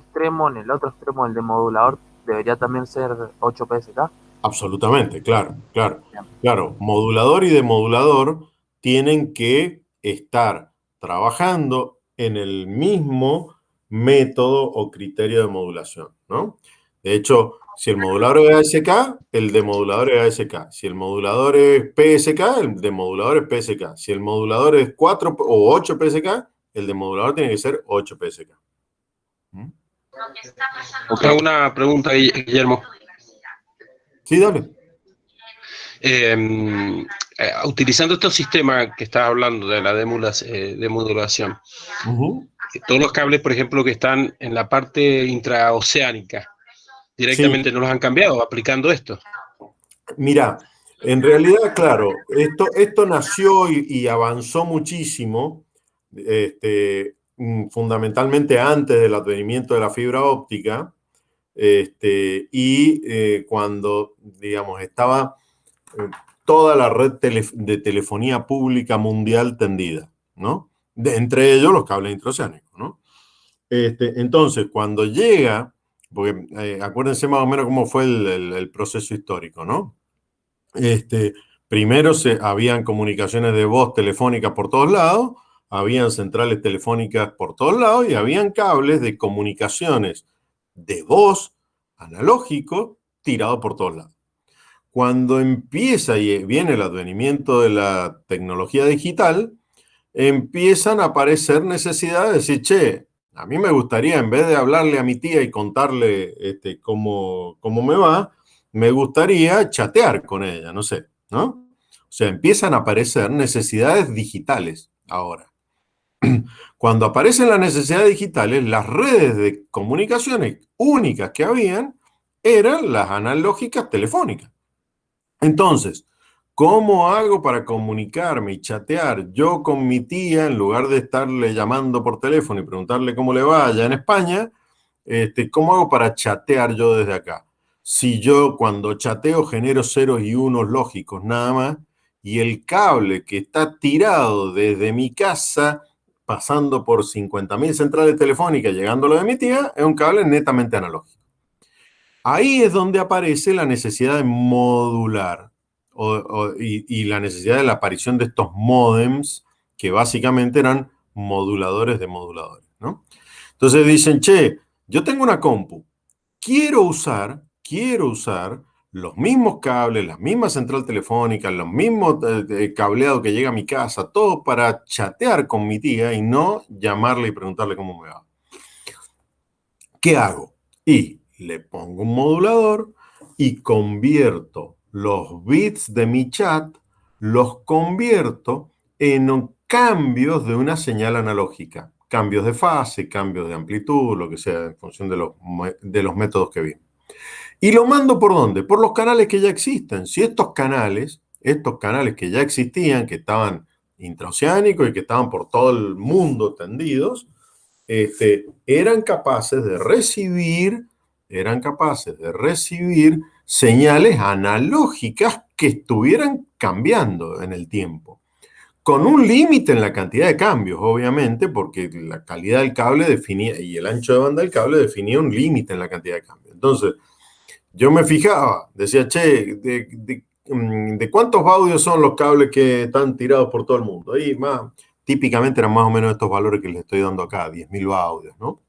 otro extremo, el demodulador, debería también ser 8 PSK. absolutamente, claro. Modulador y demodulador tienen que estar trabajando en el mismo método o criterio de modulación, ¿no? De hecho, si el modulador es ASK, el demodulador es ASK. Si el modulador es PSK, el demodulador es PSK. Si el modulador es 4 o 8 PSK, el demodulador tiene que ser 8 PSK. Hago una pregunta, Guillermo. Sí, dale. Utilizando estos sistemas que estás hablando de la demodulación, todos los cables, por ejemplo, que están en la parte intraoceánica, directamente no los han cambiado aplicando esto. Mira, en realidad, claro, esto nació y avanzó muchísimo, fundamentalmente antes del advenimiento de la fibra óptica, cuando, digamos, estaba toda la red de telefonía pública mundial tendida, ¿no? Entre ellos los cables intraoceánicos, ¿no? Entonces, cuando llega, porque acuérdense más o menos cómo fue el proceso histórico, ¿no? Primero habían comunicaciones de voz telefónicas por todos lados, habían centrales telefónicas por todos lados y habían cables de comunicaciones de voz analógico tirado por todos lados. Cuando empieza y viene el advenimiento de la tecnología digital, empiezan a aparecer necesidades de decir, che, a mí me gustaría, en vez de hablarle a mi tía y contarle cómo me va, me gustaría chatear con ella, no sé, ¿no? O sea, empiezan a aparecer necesidades digitales ahora. Cuando aparecen las necesidades digitales, las redes de comunicaciones únicas que habían eran las analógicas telefónicas. Entonces, ¿cómo hago para comunicarme y chatear yo con mi tía en lugar de estarle llamando por teléfono y preguntarle cómo le va allá en España? ¿Cómo hago para chatear yo desde acá? Si yo cuando chateo genero ceros y unos lógicos nada más, y el cable que está tirado desde mi casa, pasando por 50.000 centrales telefónicas, llegando a lo de mi tía, es un cable netamente analógico. Ahí es donde aparece la necesidad de modular y la necesidad de la aparición de estos módems que básicamente eran moduladores de moduladores, ¿no? Entonces dicen, che, yo tengo una compu, quiero usar los mismos cables, la misma central telefónica, los mismos cableados que llega a mi casa, todo para chatear con mi tía y no llamarle y preguntarle cómo me va. ¿Qué hago? Y le pongo un modulador y convierto los bits de mi chat, los convierto en cambios de una señal analógica. Cambios de fase, cambios de amplitud, lo que sea, en función de los métodos que vi. ¿Y lo mando por dónde? Por los canales que ya existen. Si estos canales que ya existían, que estaban intraoceánicos y que estaban por todo el mundo tendidos, eran capaces de recibir señales analógicas que estuvieran cambiando en el tiempo. Con un límite en la cantidad de cambios, obviamente, porque la calidad del cable definía, y el ancho de banda del cable definía un límite en la cantidad de cambios. Entonces, yo me fijaba, decía, che, de cuántos baudios son los cables que están tirados por todo el mundo. Ahí típicamente eran más o menos estos valores que les estoy dando acá, 10.000 baudios, ¿no?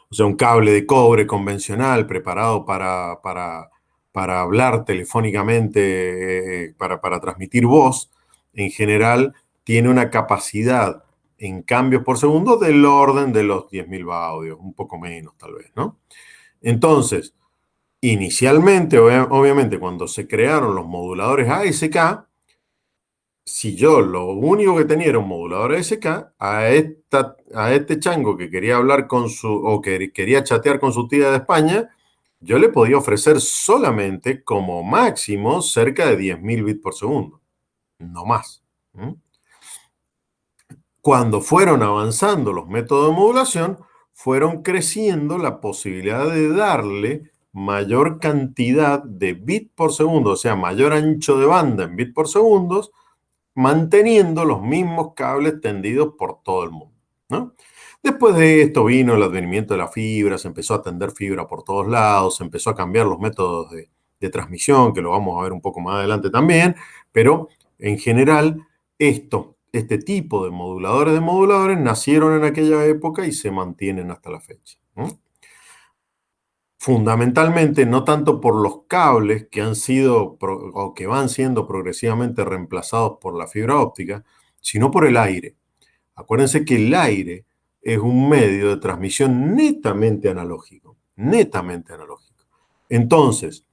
O sea, un cable de cobre convencional preparado para hablar telefónicamente, para transmitir voz, en general tiene una capacidad en cambios por segundo del orden de los 10.000 baudios, un poco menos tal vez, ¿no? Entonces, inicialmente, obviamente, cuando se crearon los moduladores ASK, si yo lo único que tenía era un modulador ASK, a este chango que quería hablar o que quería chatear con su tía de España, yo le podía ofrecer solamente como máximo cerca de 10.000 bits por segundo, no más. Cuando fueron avanzando los métodos de modulación, fueron creciendo la posibilidad de darle mayor cantidad de bits por segundo, o sea, mayor ancho de banda en bits por segundos, manteniendo los mismos cables tendidos por todo el mundo, ¿no? Después de esto vino el advenimiento de la fibra, se empezó a tender fibra por todos lados, se empezó a cambiar los métodos de transmisión, que lo vamos a ver un poco más adelante también, pero en general este tipo de moduladores nacieron en aquella época y se mantienen hasta la fecha, ¿no? Fundamentalmente, no tanto por los cables que han sido o que van siendo progresivamente reemplazados por la fibra óptica, sino por el aire. Acuérdense que el aire es un medio de transmisión netamente analógico, netamente analógico. Entonces,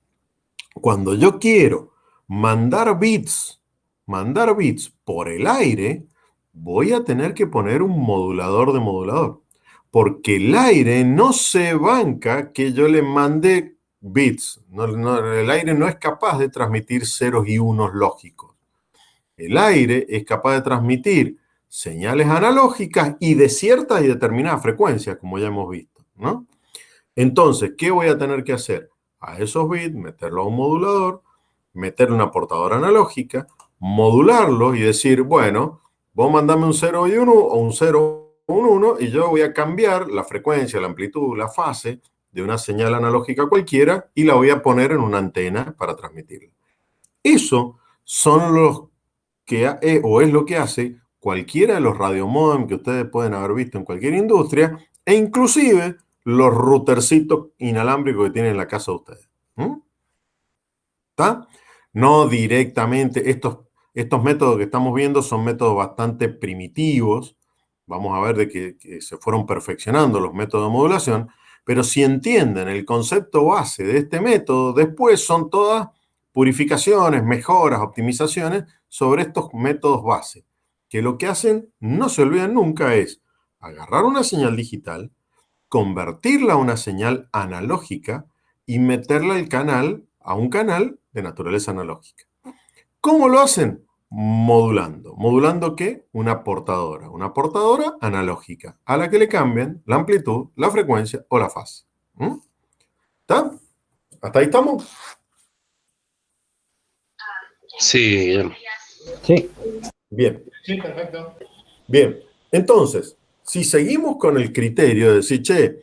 cuando yo quiero mandar bits por el aire, voy a tener que poner un modulador de modulador. Porque el aire no se banca que yo le mande bits. El aire no es capaz de transmitir ceros y unos lógicos. El aire es capaz de transmitir señales analógicas y de ciertas y determinadas frecuencias, como ya hemos visto, ¿no? Entonces, ¿qué voy a tener que hacer? A esos bits, meterlo a un modulador, meterle una portadora analógica, modularlo y decir, bueno, vos mandame un 0 y 1 o un 0 un 1 y yo voy a cambiar la frecuencia, la amplitud, la fase de una señal analógica cualquiera y la voy a poner en una antena para transmitirla. Eso son los que, o es lo que hace cualquiera de los radiomodem que ustedes pueden haber visto en cualquier industria e inclusive los routercitos inalámbricos que tienen en la casa de ustedes. ¿Está? No directamente, estos métodos que estamos viendo son métodos bastante primitivos. Vamos a ver de que se fueron perfeccionando los métodos de modulación, pero si entienden el concepto base de este método, después son todas purificaciones, mejoras, optimizaciones sobre estos métodos base, que lo que hacen, no se olviden nunca, es agarrar una señal digital, convertirla a una señal analógica y meterla a un canal de naturaleza analógica. ¿Cómo lo hacen? Modulando. ¿Modulando qué? Una portadora analógica, a la que le cambian la amplitud, la frecuencia o la fase. ¿Está? ¿Hasta ahí estamos? Sí. Sí. Bien. Sí, perfecto. Bien. Entonces, si seguimos con el criterio de decir, che,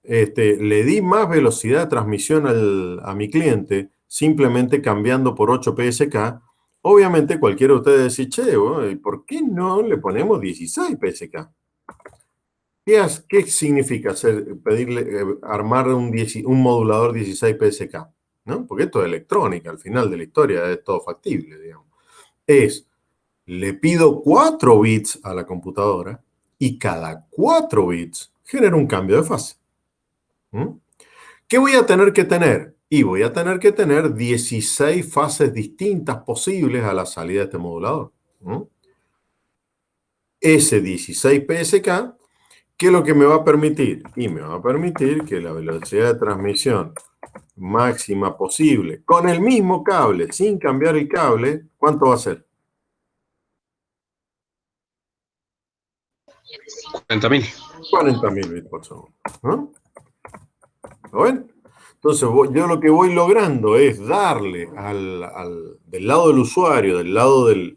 le di más velocidad de transmisión a mi cliente simplemente cambiando por 8 PSK, obviamente cualquiera de ustedes dice, che, ¿por qué no le ponemos 16 PSK? ¿Qué significa armar un modulador 16 PSK? ¿No? Porque esto es electrónica, al final de la historia es todo factible, digamos. Le pido 4 bits a la computadora y cada 4 bits genera un cambio de fase. ¿Qué voy a tener que tener? Y voy a tener que tener 16 fases distintas posibles a la salida de este modulador. Ese 16 PSK, ¿qué es lo que me va a permitir? Y me va a permitir que la velocidad de transmisión máxima posible, con el mismo cable, sin cambiar el cable, ¿cuánto va a ser? 40.000. 40.000 bits por segundo. ¿No? ¿Lo ven? Entonces, yo lo que voy logrando es darle del lado del usuario, del lado del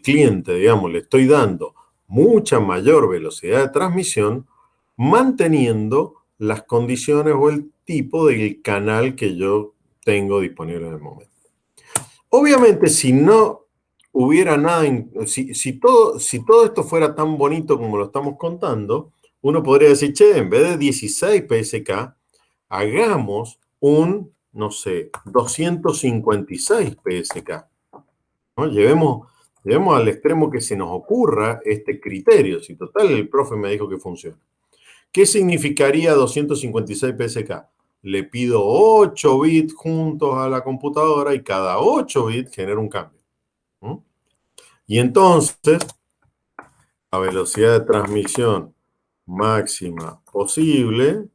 cliente, digamos, le estoy dando mucha mayor velocidad de transmisión, manteniendo las condiciones o el tipo del canal que yo tengo disponible en el momento. Obviamente, si no hubiera nada, si todo esto fuera tan bonito como lo estamos contando, uno podría decir, che, en vez de 16 PSK, hagamos un, no sé, 256 PSK, ¿no? Llevemos al extremo que se nos ocurra este criterio. Si total el profe me dijo que funciona. ¿Qué significaría 256 PSK? Le pido 8 bits juntos a la computadora y cada 8 bits genera un cambio. Y entonces, la velocidad de transmisión máxima posible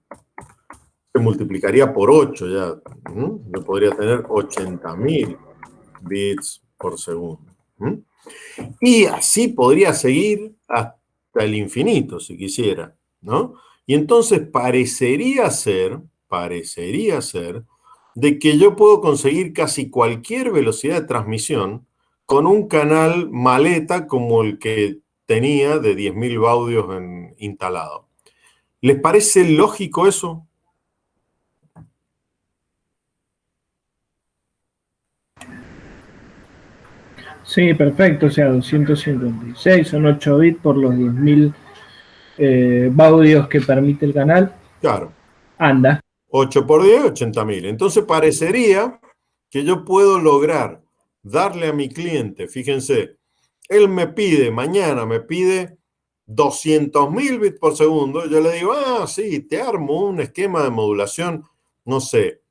se multiplicaría por 8 ya. Yo podría tener 80.000 bits por segundo. Y así podría seguir hasta el infinito, si quisiera, ¿no? Y entonces parecería ser de que yo puedo conseguir casi cualquier velocidad de transmisión con un canal maleta como el que tenía de 10.000 baudios instalado. ¿Les parece lógico eso? Sí, perfecto. O sea, 256 son 8 bits por los 10.000 baudios que permite el canal. Claro. Anda. 8 por 10, 80.000. Entonces parecería que yo puedo lograr darle a mi cliente, fíjense, él mañana me pide 200.000 bits por segundo. Yo le digo, sí, te armo un esquema de modulación, no sé,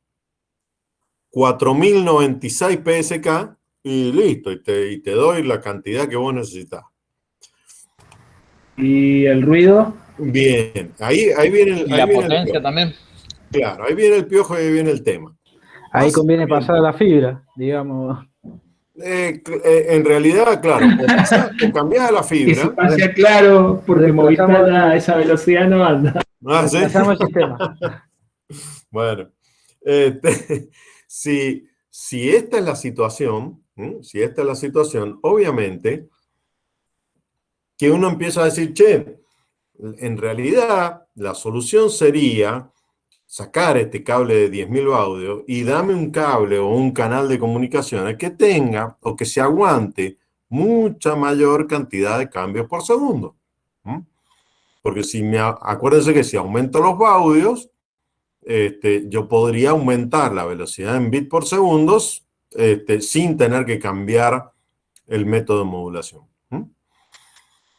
4.096 PSK y listo, y te doy la cantidad que vos necesitas. ¿Y el ruido? Bien, ahí viene el... Y la potencia también. Claro, ahí viene el piojo y ahí viene el tema. Ahí conviene pasar a la fibra, digamos. En realidad, claro, o cambiás a la fibra. Eso pasa claro, porque Movistar a esa velocidad no anda. ¿Sí? El sistema. Bueno, si esta es la situación, obviamente, que uno empieza a decir, che, en realidad la solución sería sacar este cable de 10.000 baudios y dame un cable o un canal de comunicaciones que tenga o que se aguante mucha mayor cantidad de cambios por segundo. Porque acuérdense que si aumento los baudios, yo podría aumentar la velocidad en bits por segundos sin tener que cambiar el método de modulación.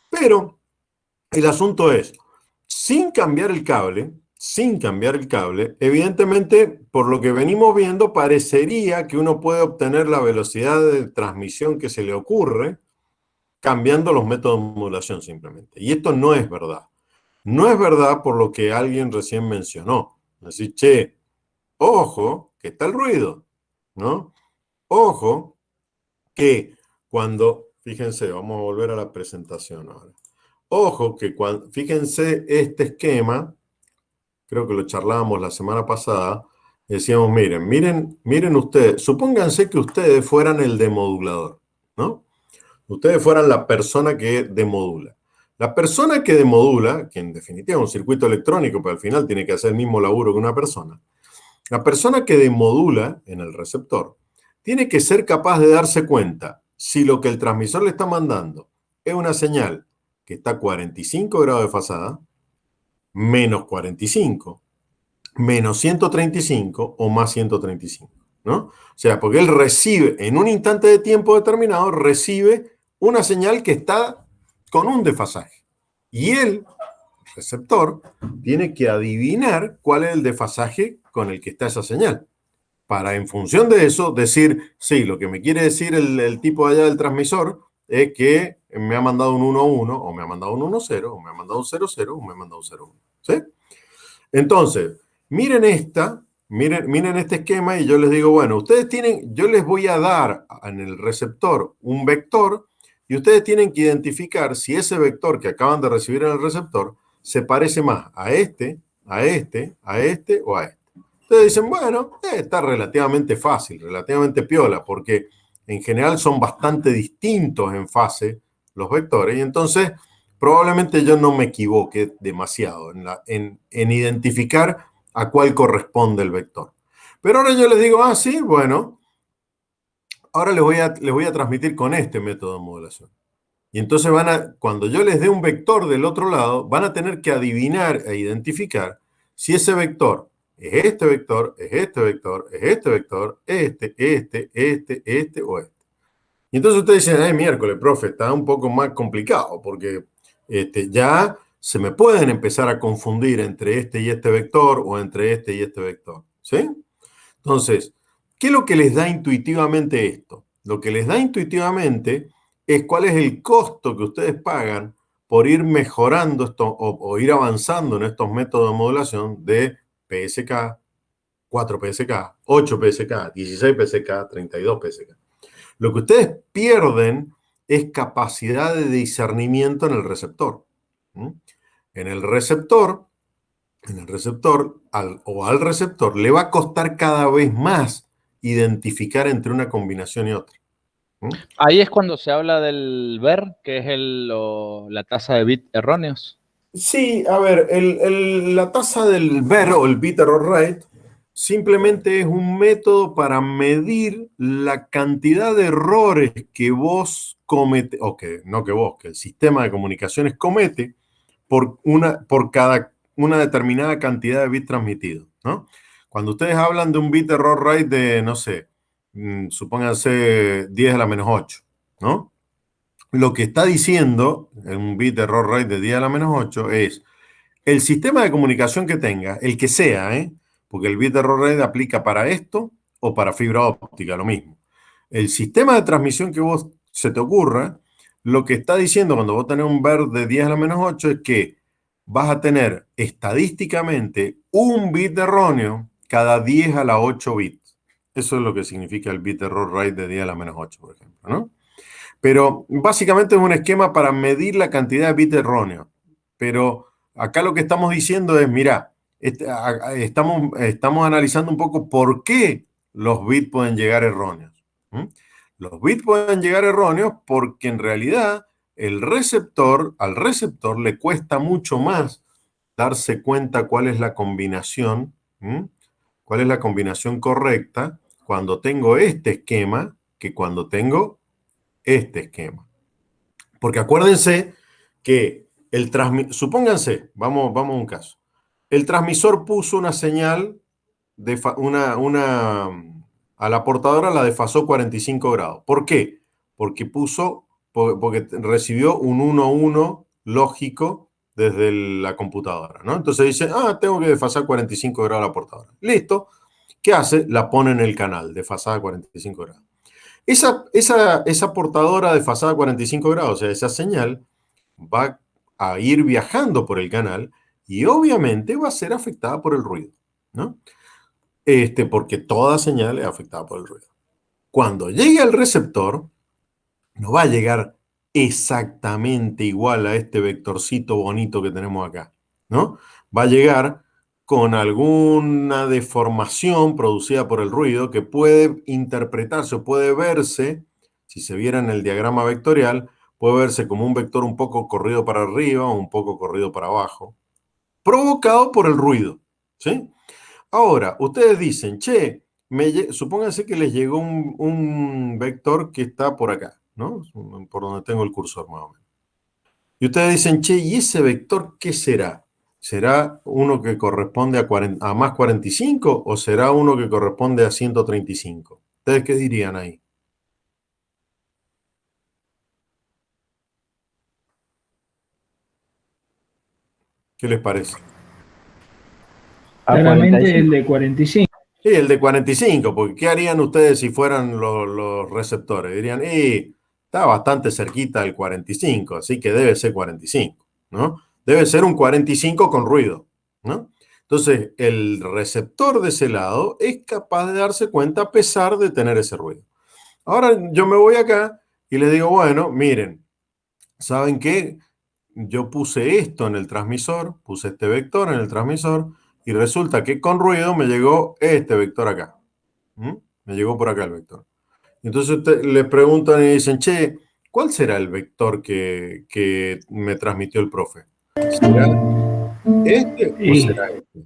Pero el asunto es, sin cambiar el cable, evidentemente, por lo que venimos viendo, parecería que uno puede obtener la velocidad de transmisión que se le ocurre cambiando los métodos de modulación simplemente. Y esto no es verdad. No es verdad por lo que alguien recién mencionó. Así, che, ojo, que está el ruido, ¿no? Ojo, que cuando, fíjense, vamos a volver a la presentación ahora. Ojo, que fíjense este esquema, creo que lo charlábamos la semana pasada, decíamos, miren ustedes, supónganse que ustedes fueran el demodulador, ¿no? Ustedes fueran la persona que demodula. La persona que demodula, que en definitiva es un circuito electrónico, pero al final tiene que hacer el mismo laburo que una persona, la persona que demodula en el receptor tiene que ser capaz de darse cuenta si lo que el transmisor le está mandando es una señal que está a 45 grados de fasada, menos 45, menos 135 o más 135, ¿no? O sea, porque él recibe, en un instante de tiempo determinado, recibe una señal que está con un desfasaje. Y el receptor tiene que adivinar cuál es el desfasaje con el que está esa señal. Para, en función de eso, decir, sí, lo que me quiere decir el tipo allá del transmisor es que me ha mandado un 1-1, o me ha mandado un 1-0, o me ha mandado un 0-0, o me ha mandado un 0-1. ¿Sí? Entonces, miren este esquema y yo les digo, bueno, yo les voy a dar en el receptor un vector y ustedes tienen que identificar si ese vector que acaban de recibir en el receptor se parece más a este o a este. Ustedes dicen, bueno, está relativamente fácil, relativamente piola, porque en general son bastante distintos en fase los vectores, y entonces probablemente yo no me equivoque demasiado en identificar a cuál corresponde el vector. Pero ahora yo les digo, sí, bueno, ahora les voy a transmitir con este método de modulación. Y entonces cuando yo les dé un vector del otro lado, van a tener que adivinar e identificar si ese vector es este vector, es este vector, es este vector, este o este. Y entonces ustedes dicen, miércoles, profe, está un poco más complicado porque ya se me pueden empezar a confundir entre este y este vector o entre este y este vector. ¿Sí? Entonces, ¿qué es lo que les da intuitivamente esto? Lo que les da intuitivamente es cuál es el costo que ustedes pagan por ir mejorando esto o ir avanzando en estos métodos de modulación de PSK, 4 PSK, 8 PSK, 16 PSK, 32 PSK. Lo que ustedes pierden es capacidad de discernimiento en el receptor. En el receptor, al receptor le va a costar cada vez más identificar entre una combinación y otra. Ahí es cuando se habla del VER, que es la tasa de bits erróneos. Sí, a ver, la tasa del VER o el bit error rate simplemente es un método para medir la cantidad de errores que vos comete, que el sistema de comunicaciones comete por cada una determinada cantidad de bits transmitidos, ¿no? Cuando ustedes hablan de un bit error rate de, no sé, supónganse 10 a la menos 8, ¿no? Lo que está diciendo en un bit error rate de 10 a la menos 8 es el sistema de comunicación que tenga, el que sea, porque el bit error rate aplica para esto o para fibra óptica, lo mismo. El sistema de transmisión que vos se te ocurra, lo que está diciendo cuando vos tenés un VER de 10 a la menos 8 es que vas a tener estadísticamente un bit erróneo cada 10 a la 8 bits. Eso es lo que significa el bit error rate de 10 a la menos 8, por ejemplo, ¿no? Pero básicamente es un esquema para medir la cantidad de bits erróneos. Pero acá lo que estamos diciendo es, mira, estamos analizando un poco por qué los bits pueden llegar erróneos. Los bits pueden llegar erróneos porque en realidad al receptor le cuesta mucho más darse cuenta cuál es la combinación, correcta cuando tengo este esquema que cuando tengo este esquema. Porque acuérdense que supónganse, vamos a un caso. El transmisor puso una señal, a la portadora la desfasó 45 grados. ¿Por qué? Porque recibió un 1-1 lógico desde la computadora, ¿no? Entonces dice, tengo que desfasar 45 grados la portadora. Listo. ¿Qué hace? La pone en el canal, desfasada 45 grados. Esa portadora desfasada 45 grados, o sea, esa señal va a ir viajando por el canal y obviamente va a ser afectada por el ruido, ¿no? Porque toda señal es afectada por el ruido. Cuando llegue al receptor, no va a llegar exactamente igual a este vectorcito bonito que tenemos acá, ¿no? Va a llegar con alguna deformación producida por el ruido que puede interpretarse o puede verse, si se viera en el diagrama vectorial, puede verse como un vector un poco corrido para arriba o un poco corrido para abajo, provocado por el ruido, ¿sí? Ahora, ustedes dicen, che, supónganse que les llegó un vector que está por acá, ¿no? Por donde tengo el cursor más o menos. Y ustedes dicen, che, ¿y ese vector qué será? ¿Será uno que corresponde a más 45 o será uno que corresponde a 135? ¿Ustedes qué dirían ahí? ¿Qué les parece? Claramente el de 45. Sí, el de 45, porque ¿qué harían ustedes si fueran los receptores? Dirían, está bastante cerquita del 45, así que debe ser 45, ¿no? Debe ser un 45 con ruido, ¿no? Entonces, el receptor de ese lado es capaz de darse cuenta a pesar de tener ese ruido. Ahora yo me voy acá y les digo, bueno, miren, ¿saben qué? Yo puse esto en el transmisor, puse este vector en el transmisor, y resulta que con ruido me llegó este vector acá. Me llegó por acá el vector. Entonces les preguntan y dicen, che, ¿cuál será el vector que me transmitió el profe? ¿Será este o será este?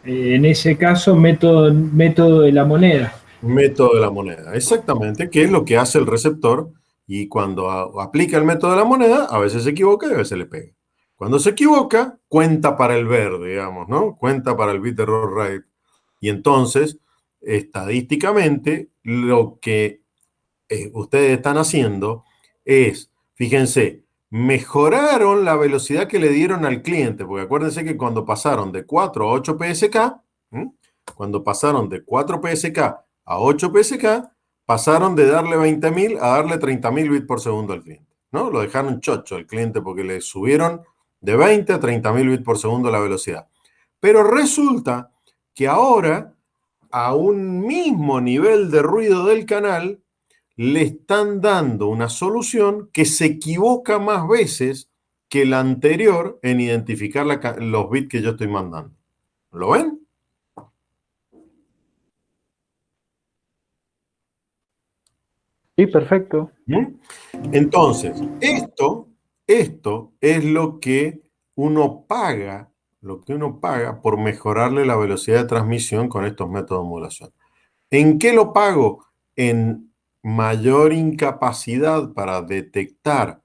En ese caso, método de la moneda. Método de la moneda, exactamente, que es lo que hace el receptor y cuando aplica el método de la moneda, a veces se equivoca y a veces le pega. Cuando se equivoca, cuenta para el verde, digamos, ¿no? Cuenta para el bit error rate. Y entonces, estadísticamente, lo que ustedes están haciendo es, fíjense, mejoraron la velocidad que le dieron al cliente, porque acuérdense que cuando pasaron de 4 a 8 PSK, cuando pasaron de 4 PSK a 8 PSK, pasaron de darle 20.000 a darle 30.000 bits por segundo al cliente, ¿no? Lo dejaron chocho al cliente porque le subieron de 20 a 30.000 bits por segundo la velocidad. Pero resulta que ahora, a un mismo nivel de ruido del canal, le están dando una solución que se equivoca más veces que la anterior en identificar los bits que yo estoy mandando. ¿Lo ven? Sí, perfecto. Entonces, esto es lo que uno paga por mejorarle la velocidad de transmisión con estos métodos de modulación. ¿En qué lo pago? En mayor incapacidad para detectar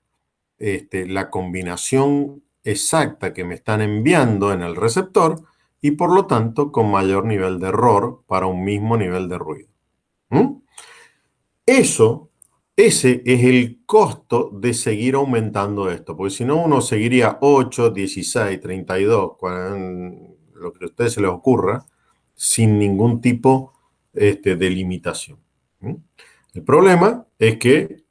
la combinación exacta que me están enviando en el receptor y por lo tanto con mayor nivel de error para un mismo nivel de ruido. Ese es el costo de seguir aumentando esto, porque si no uno seguiría 8, 16, 32, lo que a ustedes se les ocurra, sin ningún tipo de limitación. El problema es que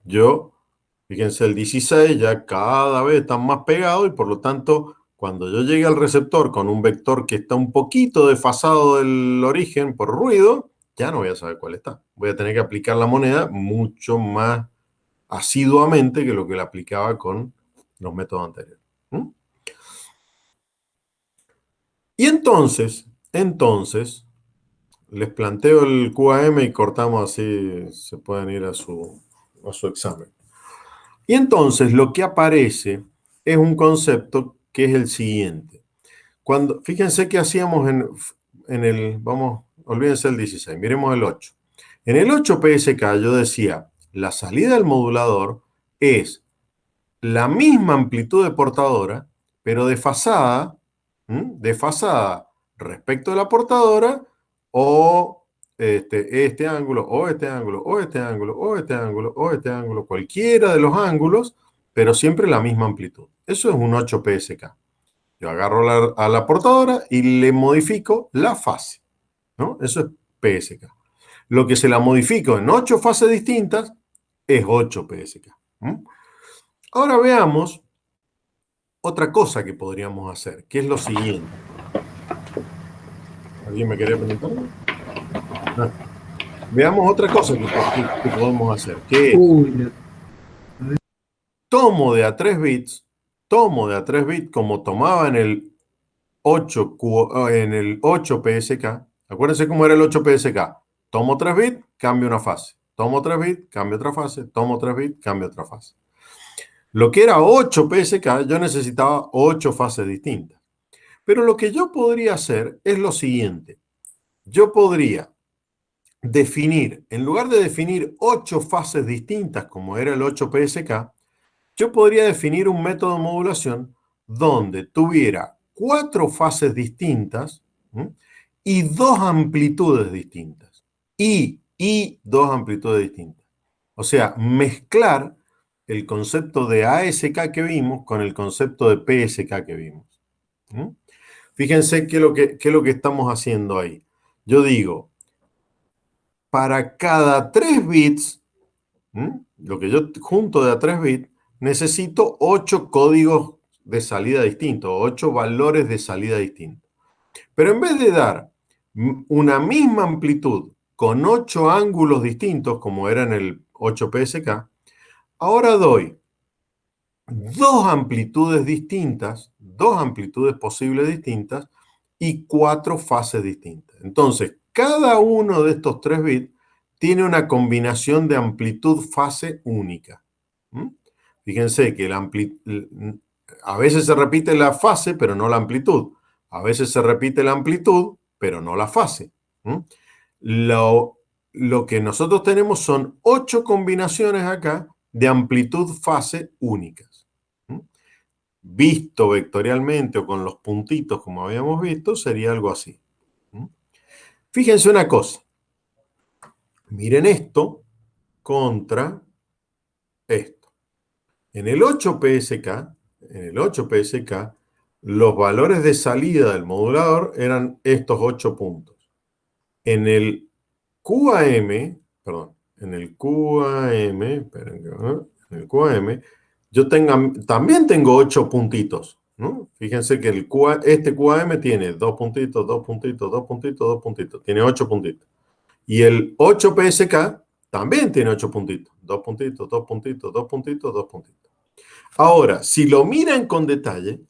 fíjense, el 16 ya cada vez está más pegado y por lo tanto, cuando yo llegue al receptor con un vector que está un poquito desfasado del origen por ruido, ya no voy a saber cuál está. Voy a tener que aplicar la moneda mucho más asiduamente que lo que la aplicaba con los métodos anteriores. Y entonces, les planteo el QAM y cortamos así, se pueden ir a su examen. Y entonces lo que aparece es un concepto que es el siguiente. Fíjense que hacíamos olvídense el 16, miremos el 8. En el 8 PSK yo decía, la salida del modulador es la misma amplitud de portadora, pero desfasada respecto de la portadora o este ángulo, o este ángulo, o este ángulo, o este ángulo, o este ángulo, cualquiera de los ángulos, pero siempre la misma amplitud. Eso es un 8 PSK. Yo agarro a la portadora y le modifico la fase, ¿no? Eso es PSK. Lo que se la modifico en 8 fases distintas es 8 PSK. Ahora veamos otra cosa que podríamos hacer, que es lo siguiente. ¿Alguien me quería preguntar? No. Veamos otra cosa que podemos hacer, que es tomo de a 3 bits como tomaba en el 8 PSK. Acuérdense cómo era el 8 PSK. Tomo 3 bits, cambio una fase. Tomo 3 bits, cambio otra fase. Tomo 3 bits, cambio otra fase. Lo que era 8 PSK, yo necesitaba 8 fases distintas. Pero lo que yo podría hacer es lo siguiente. Yo podría definir, en lugar de definir 8 fases distintas como era el 8 PSK, yo podría definir un método de modulación donde tuviera 4 fases distintas y 2 amplitudes distintas. Y 2 amplitudes distintas. O sea, mezclar el concepto de ASK que vimos con el concepto de PSK que vimos. Fíjense qué es lo que estamos haciendo ahí. Yo digo, para cada 3 bits, lo que yo junto de a 3 bits, necesito 8 códigos de salida distintos, 8 valores de salida distintos. Pero en vez de dar una misma amplitud con 8 ángulos distintos, como era en el 8 PSK, ahora doy 2 amplitudes distintas, 2 amplitudes posibles distintas y 4 fases distintas. Entonces, cada uno de estos 3 bits tiene una combinación de amplitud-fase única. Fíjense que a veces se repite la fase, pero no la amplitud. A veces se repite la amplitud, pero no la fase. Lo que nosotros tenemos son 8 combinaciones acá de amplitud-fase únicas. Visto vectorialmente o con los puntitos, como habíamos visto, sería algo así. Fíjense una cosa. Miren esto contra esto. En el 8PSK, los valores de salida del modulador eran estos 8 puntos. En el QAM, yo también tengo 8 puntitos, ¿no? Fíjense que este QAM tiene 2 puntitos, 2 puntitos, 2 puntitos, 2 puntitos. Tiene 8 puntitos. Y el 8PSK también tiene 8 puntitos. 2 puntitos, 2 puntitos, 2 puntitos, 2 puntitos. Ahora, si lo miran con detalle,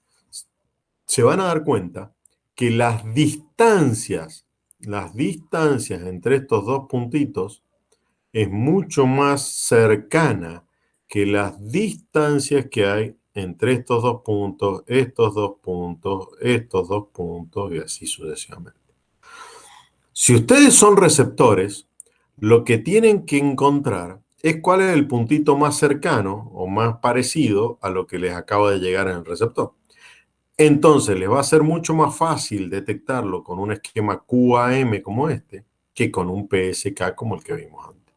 se van a dar cuenta que las distancias entre estos 2 puntitos es mucho más cercana que las distancias que hay entre estos 2 puntos, estos 2 puntos, estos 2 puntos y así sucesivamente. Si ustedes son receptores, lo que tienen que encontrar es cuál es el puntito más cercano o más parecido a lo que les acaba de llegar en el receptor. Entonces les va a ser mucho más fácil detectarlo con un esquema QAM como este que con un PSK como el que vimos antes.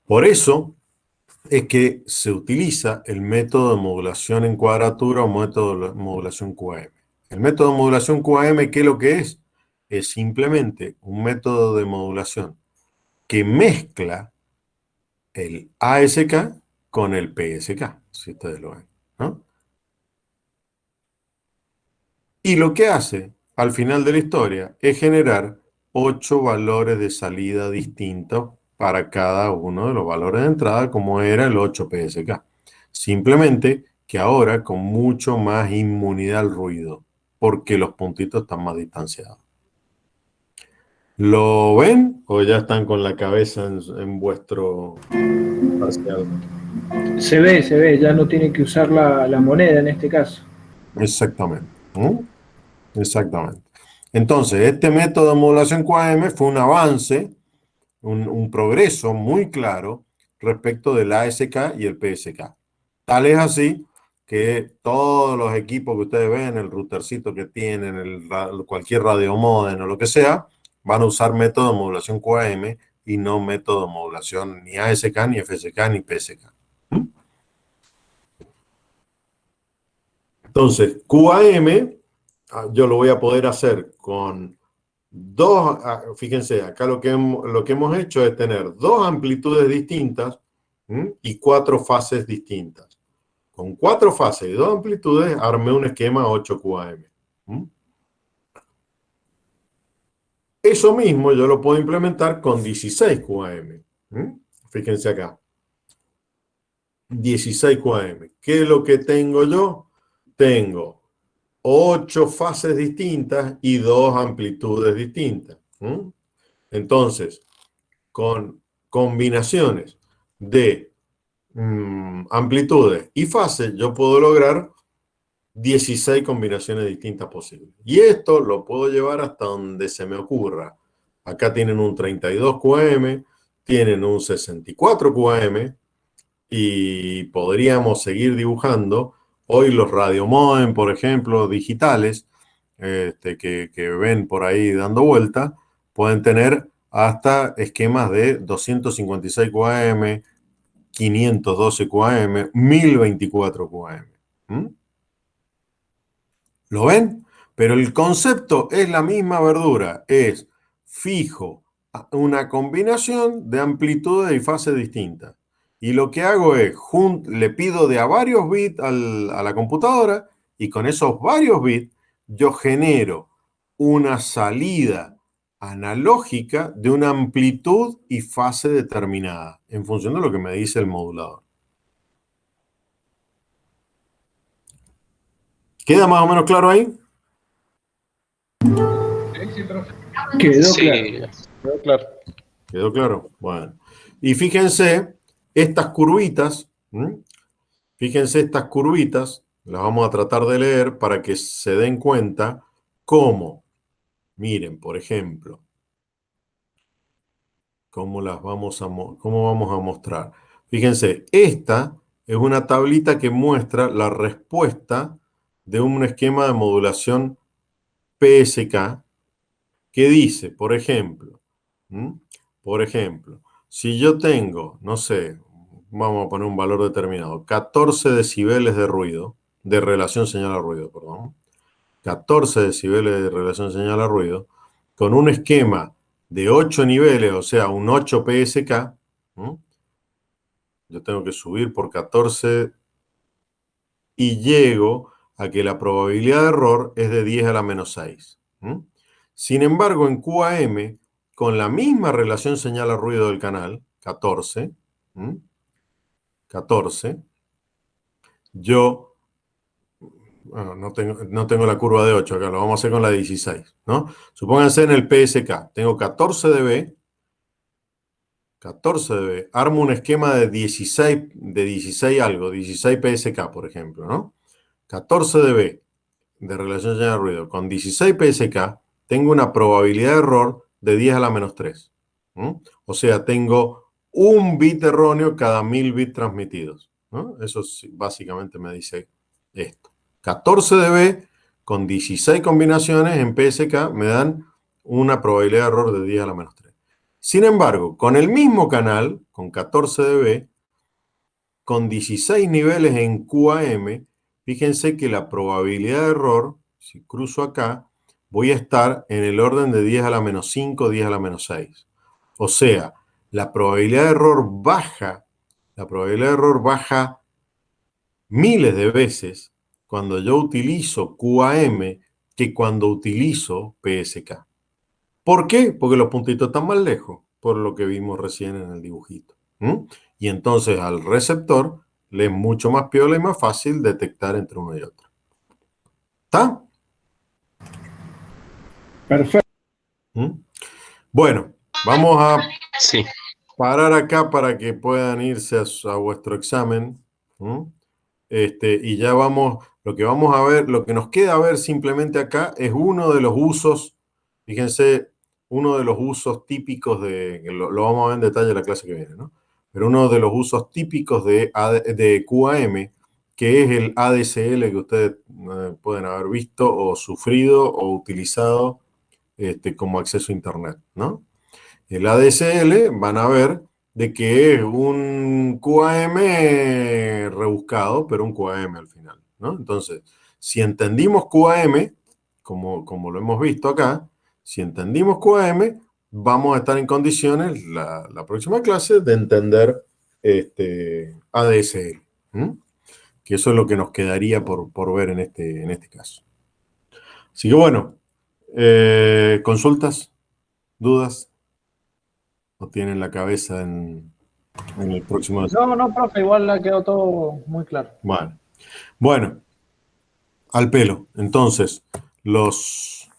Por eso es que se utiliza el método de modulación en cuadratura o método de modulación QAM. El método de modulación QAM, ¿qué es lo que es? Es simplemente un método de modulación que mezcla el ASK con el PSK, si ustedes lo ven, ¿no? Y lo que hace al final de la historia es generar 8 valores de salida distintos para cada uno de los valores de entrada, como era el 8PSK. Simplemente que ahora con mucho más inmunidad al ruido, porque los puntitos están más distanciados. ¿Lo ven o ya están con la cabeza en vuestro parcial? Se ve, ya no tiene que usar la moneda en este caso. Exactamente. Exactamente. Entonces, este método de modulación QAM fue un avance, un progreso muy claro respecto del ASK y el PSK. Tal es así que todos los equipos que ustedes ven, el routercito que tienen, cualquier radiomodem o lo que sea, van a usar método de modulación QAM y no método de modulación ni ASK, ni FSK, ni PSK. Entonces, QAM, yo lo voy a poder hacer con fíjense, acá lo que hemos hecho es tener 2 amplitudes distintas y 4 fases distintas. Con 4 fases y 2 amplitudes armé un esquema 8 QAM. Eso mismo yo lo puedo implementar con 16 QAM. Fíjense acá. 16 QAM. ¿Qué es lo que tengo yo? Tengo 8 fases distintas y 2 amplitudes distintas. Entonces, con combinaciones de amplitudes y fases, yo puedo lograr 16 combinaciones distintas posibles. Y esto lo puedo llevar hasta donde se me ocurra. Acá tienen un 32 QAM, tienen un 64 QAM y podríamos seguir dibujando. Hoy los radiomodem, por ejemplo, digitales, que ven por ahí dando vuelta, pueden tener hasta esquemas de 256 QAM, 512 QAM, 1024 QAM. ¿Lo ven? Pero el concepto es la misma verdura, es fijo una combinación de amplitudes y fases distintas. Y lo que hago es, le pido de a varios bits a la computadora y con esos varios bits yo genero una salida analógica de una amplitud y fase determinada en función de lo que me dice el modulador. ¿Queda más o menos claro ahí? Quedó claro. ¿Quedó claro? Bueno. Y fíjense estas curvitas, las vamos a tratar de leer para que se den cuenta cómo Miren, por ejemplo, ¿cómo vamos a mostrar? Fíjense, esta es una tablita que muestra la respuesta de un esquema de modulación PSK que dice, por ejemplo, si yo tengo, no sé, vamos a poner un valor determinado, 14 decibeles de ruido, de relación señal a ruido, perdón, 14 decibeles de relación señal a ruido, con un esquema de 8 niveles, o sea, un 8 PSK, yo tengo que subir por 14 y llego a que la probabilidad de error es de 10 a la menos 6. Sin embargo, en QAM, con la misma relación señal a ruido del canal, 14, 14, yo no tengo la curva de 8 acá, lo vamos a hacer con la de 16, ¿no? Supónganse en el PSK, tengo 14 dB, armo un esquema de 16 algo, 16 PSK, por ejemplo, ¿no? 14 dB de relación señal a ruido con 16 PSK, tengo una probabilidad de error de 10 a la menos 3. O sea, tengo un bit erróneo cada 1000 bits transmitidos, ¿no? Eso básicamente me dice esto. 14 dB con 16 combinaciones en PSK me dan una probabilidad de error de 10 a la menos 3. Sin embargo, con el mismo canal, con 14 dB, con 16 niveles en QAM, fíjense que la probabilidad de error, si cruzo acá, voy a estar en el orden de 10 a la menos 5, 10 a la menos 6. O sea, la probabilidad de error baja miles de veces cuando yo utilizo QAM que cuando utilizo PSK. ¿Por qué? Porque los puntitos están más lejos, por lo que vimos recién en el dibujito. Y entonces al receptor le es mucho más piola y más fácil detectar entre uno y otro. ¿Está? Perfecto. Bueno, vamos a parar acá para que puedan irse a vuestro examen. Y ya vamos, lo que vamos a ver, lo que nos queda ver simplemente acá es uno de los usos, fíjense, uno de los usos típicos lo vamos a ver en detalle en la clase que viene, ¿no? Pero uno de los usos típicos de QAM, que es el ADSL que ustedes pueden haber visto o sufrido o utilizado como acceso a Internet, ¿no? El ADSL van a ver de que es un QAM rebuscado, pero un QAM al final, ¿no? Entonces, si entendimos QAM, como lo hemos visto acá, si entendimos QAM, vamos a estar en condiciones, la próxima clase, de entender ADSL, que eso es lo que nos quedaría por ver en este caso. Así que bueno, ¿consultas? ¿Dudas? ¿O tienen la cabeza en el próximo? No, profe, igual le quedó todo muy claro. Bueno, al pelo. Entonces, los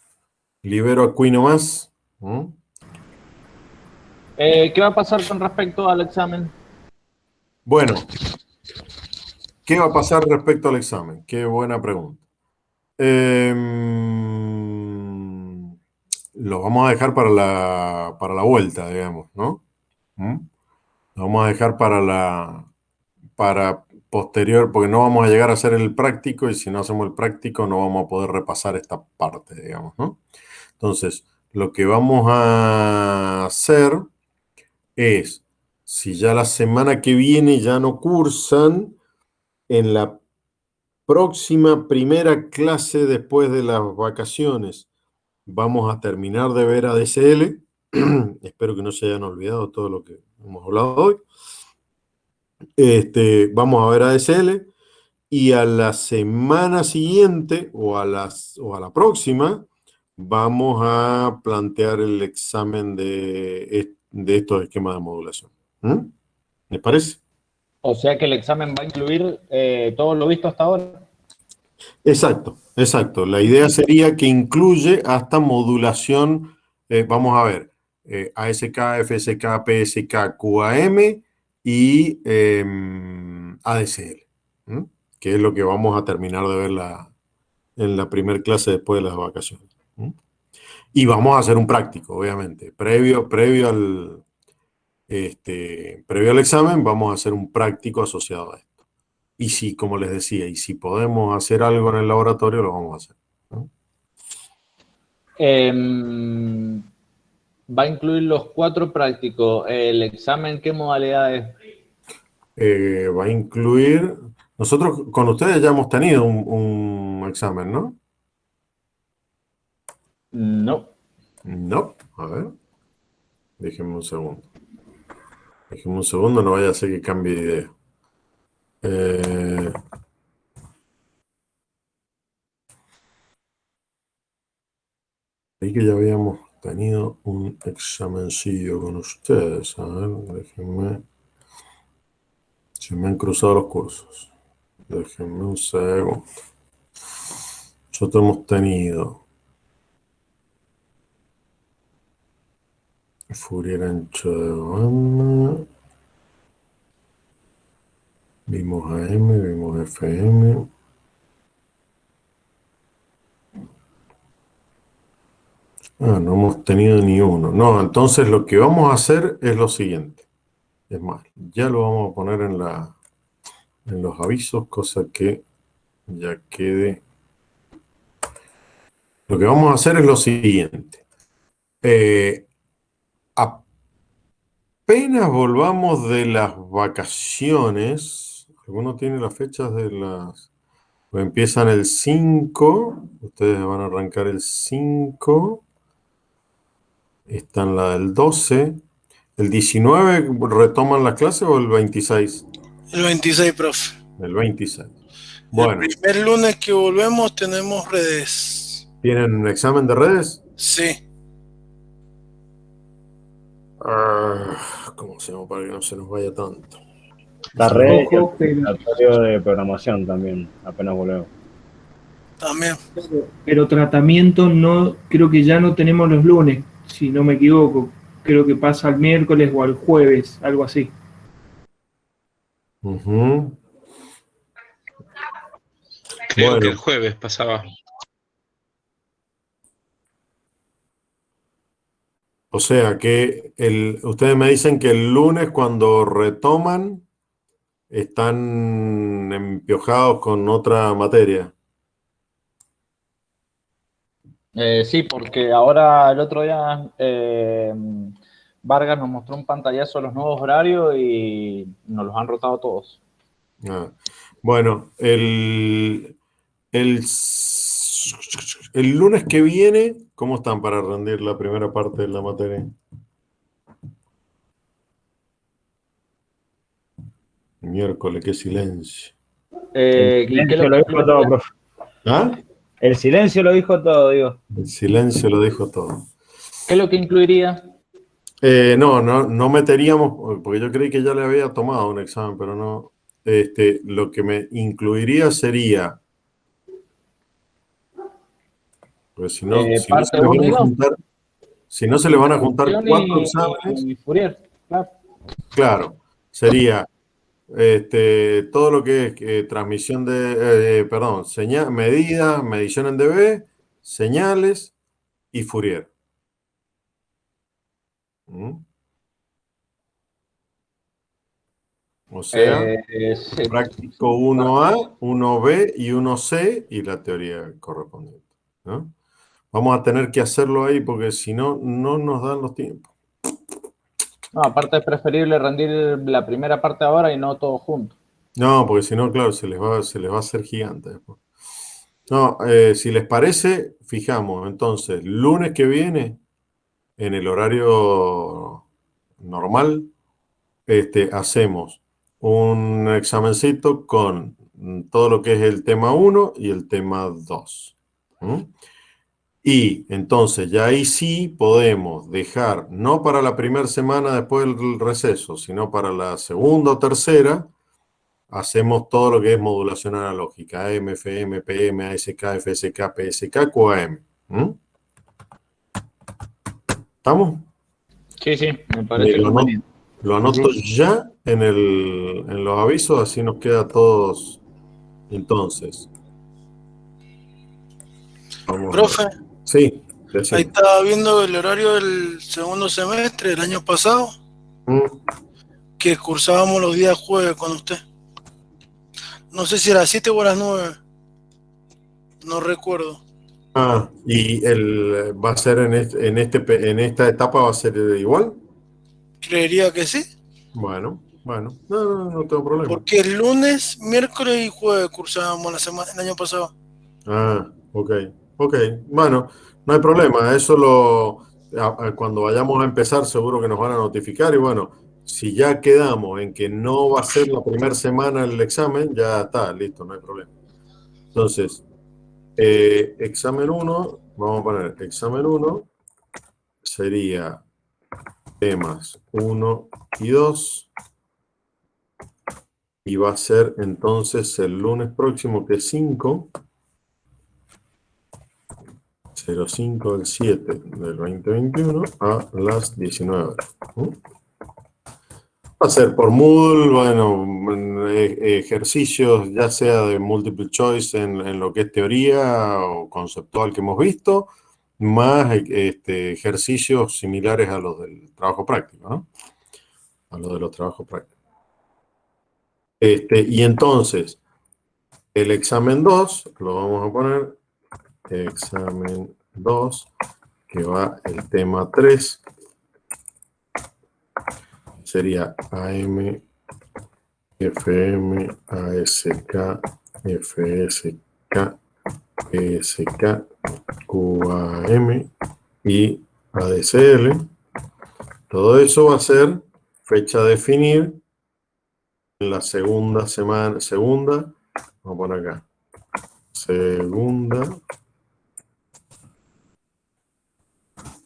libero aquí nomás. ¿Qué va a pasar con respecto al examen? Bueno, ¿qué va a pasar respecto al examen? Qué buena pregunta. Lo vamos a dejar para la vuelta, digamos, ¿no? Lo vamos a dejar para posterior, porque no vamos a llegar a hacer el práctico y si no hacemos el práctico no vamos a poder repasar esta parte, digamos, ¿no? Entonces, lo que vamos a hacer es, si ya la semana que viene ya no cursan, en la próxima primera clase después de las vacaciones vamos a terminar de ver ADSL. Espero que no se hayan olvidado todo lo que hemos hablado hoy. Vamos a ver ADSL y a la semana siguiente o a la próxima vamos a plantear el examen de estos esquemas de modulación. ¿Les parece? O sea que el examen va a incluir todo lo visto hasta ahora. Exacto. La idea sería que incluye hasta modulación, vamos a ver, ASK, FSK, PSK, QAM y ADSL, que es lo que vamos a terminar de ver en la primera clase después de las vacaciones. Y vamos a hacer un práctico, obviamente. Previo al examen, vamos a hacer un práctico asociado a esto. Y si, como les decía, y si podemos hacer algo en el laboratorio, lo vamos a hacer, ¿no? Va a incluir los 4 prácticos. ¿El examen qué modalidad es? Va a incluir... Nosotros con ustedes ya hemos tenido un examen, ¿no? No. No. A ver. Déjenme un segundo. No vaya a ser que cambie de idea. Ahí que ya habíamos tenido un examencillo con ustedes. A ver, déjenme... Se me han cruzado los cursos. Déjenme un segundo. Nosotros hemos tenido Fourier ancho de banda. Vimos AM, vimos FM. No hemos tenido ni uno. No, entonces lo que vamos a hacer es lo siguiente. Es más, ya lo vamos a poner en los avisos, cosa que ya quede. Lo que vamos a hacer es lo siguiente. Apenas volvamos de las vacaciones, ¿alguno tiene las fechas de las... Empiezan el 5, ustedes van a arrancar el 5, están la del 12, ¿el 19 retoman las clases o el 26? El 26, profe. El 26. Bueno. El primer lunes que volvemos tenemos redes. ¿Tienen un examen de redes? Sí. ¿Cómo se llama para que no se nos vaya tanto? La red y el laboratorio de programación también, apenas volvemos. También. Pero tratamiento no, creo que ya no tenemos los lunes, si no me equivoco. Creo que pasa al miércoles o al jueves, algo así. Uh-huh. Creo que el jueves pasaba. O sea que ustedes me dicen que el lunes cuando retoman están empiojados con otra materia. Sí, porque ahora el otro día Vargas nos mostró un pantallazo de los nuevos horarios y nos los han rotado todos. Bueno, el lunes que viene, ¿cómo están para rendir la primera parte de la materia? Miércoles, qué silencio. El silencio lo dijo todo, profe. ¿Ah? El silencio lo dijo todo, digo. El silencio lo dijo todo. ¿Qué es lo que incluiría? No meteríamos, porque yo creí que ya le había tomado un examen, pero no. Lo que me incluiría sería, pues si no se le van a juntar 4 exámenes. Y Fourier, claro. Claro, sería todo lo que es transmisión de, medidas, medición en dB, señales y Fourier. O sea, sí. práctico 1A, 1B y 1C y la teoría correspondiente, ¿no? Vamos a tener que hacerlo ahí porque si no, no nos dan los tiempos. No, aparte es preferible rendir la primera parte ahora y no todo junto. No, porque si no, claro, se les va a hacer gigante después. No, si les parece, fijamos, entonces, lunes que viene, en el horario normal, hacemos un examencito con todo lo que es el tema 1 y el tema 2. Y entonces ya ahí sí podemos dejar, no para la primera semana después del receso, sino para la segunda o tercera, hacemos todo lo que es modulación analógica, AM, FM, PM, ASK, FSK, PSK, QAM. ¿Estamos? Sí, me parece conveniente. Lo anoto ya en los avisos, así nos queda a todos. Entonces. Profe. Sí. Ahí estaba viendo el horario del segundo semestre del año pasado, que cursábamos los días jueves con usted. No sé si a las 7 o a las 9. No recuerdo. ¿Y va a ser en esta etapa va a ser igual? Creería que sí. Bueno, no tengo problema. Porque el lunes, miércoles y jueves cursábamos el año pasado. Ok. Bueno, no hay problema. Eso cuando vayamos a empezar seguro que nos van a notificar y bueno, si ya quedamos en que no va a ser la primera semana el examen, ya está, listo, no hay problema. Entonces, examen 1, vamos a poner examen 1, sería temas 1 y 2, y va a ser entonces el lunes próximo, que es 5, 05 del 7 del 2021 a las 19 horas. Va a ser por Moodle, bueno, ejercicios ya sea de multiple choice en lo que es teoría o conceptual que hemos visto, más ejercicios similares a los del trabajo práctico, ¿no? A los de los trabajos prácticos. Y entonces, el examen 2, lo vamos a poner, examen 2, que va el tema 3, sería AM, FM, ASK, FSK, PSK, QAM y ADCL. Todo eso va a ser fecha a definir en la segunda semana, vamos a poner acá, segunda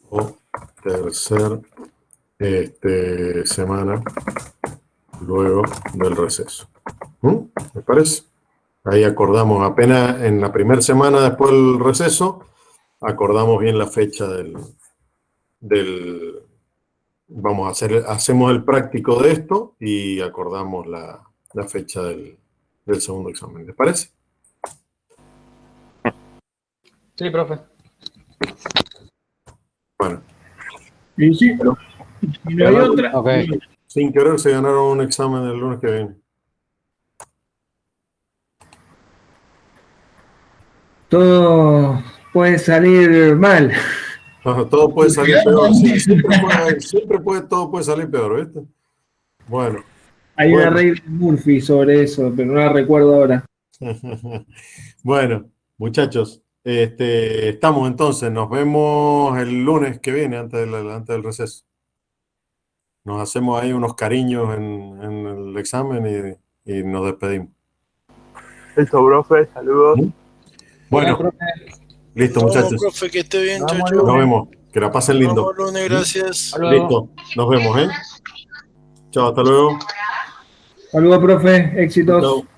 o tercer semana luego del receso. ¿Me parece? Ahí acordamos, apenas en la primera semana después del receso, acordamos bien la fecha hacemos el práctico de esto y acordamos la fecha del segundo examen. ¿Les parece? Sí, profe. Bueno. Y sí, pero y no hay otra. Okay. Sin querer se ganaron un examen el lunes que viene. Todo puede salir mal. Todo puede salir peor. Sí, todo puede salir peor, ¿viste? Bueno. Hay una regla de Murphy sobre eso, pero no la recuerdo ahora. Bueno, muchachos, estamos entonces. Nos vemos el lunes que viene, antes del receso. Nos hacemos ahí unos cariños en el examen y nos despedimos. Listo, profe, saludos. Bueno, listo, muchachos. Profe, que esté bien, Nos vemos. Que la pasen lindo. Nos vemos lunes, gracias. Listo, nos vemos, Chao, hasta luego. Saludos, profe, éxitos. Chao.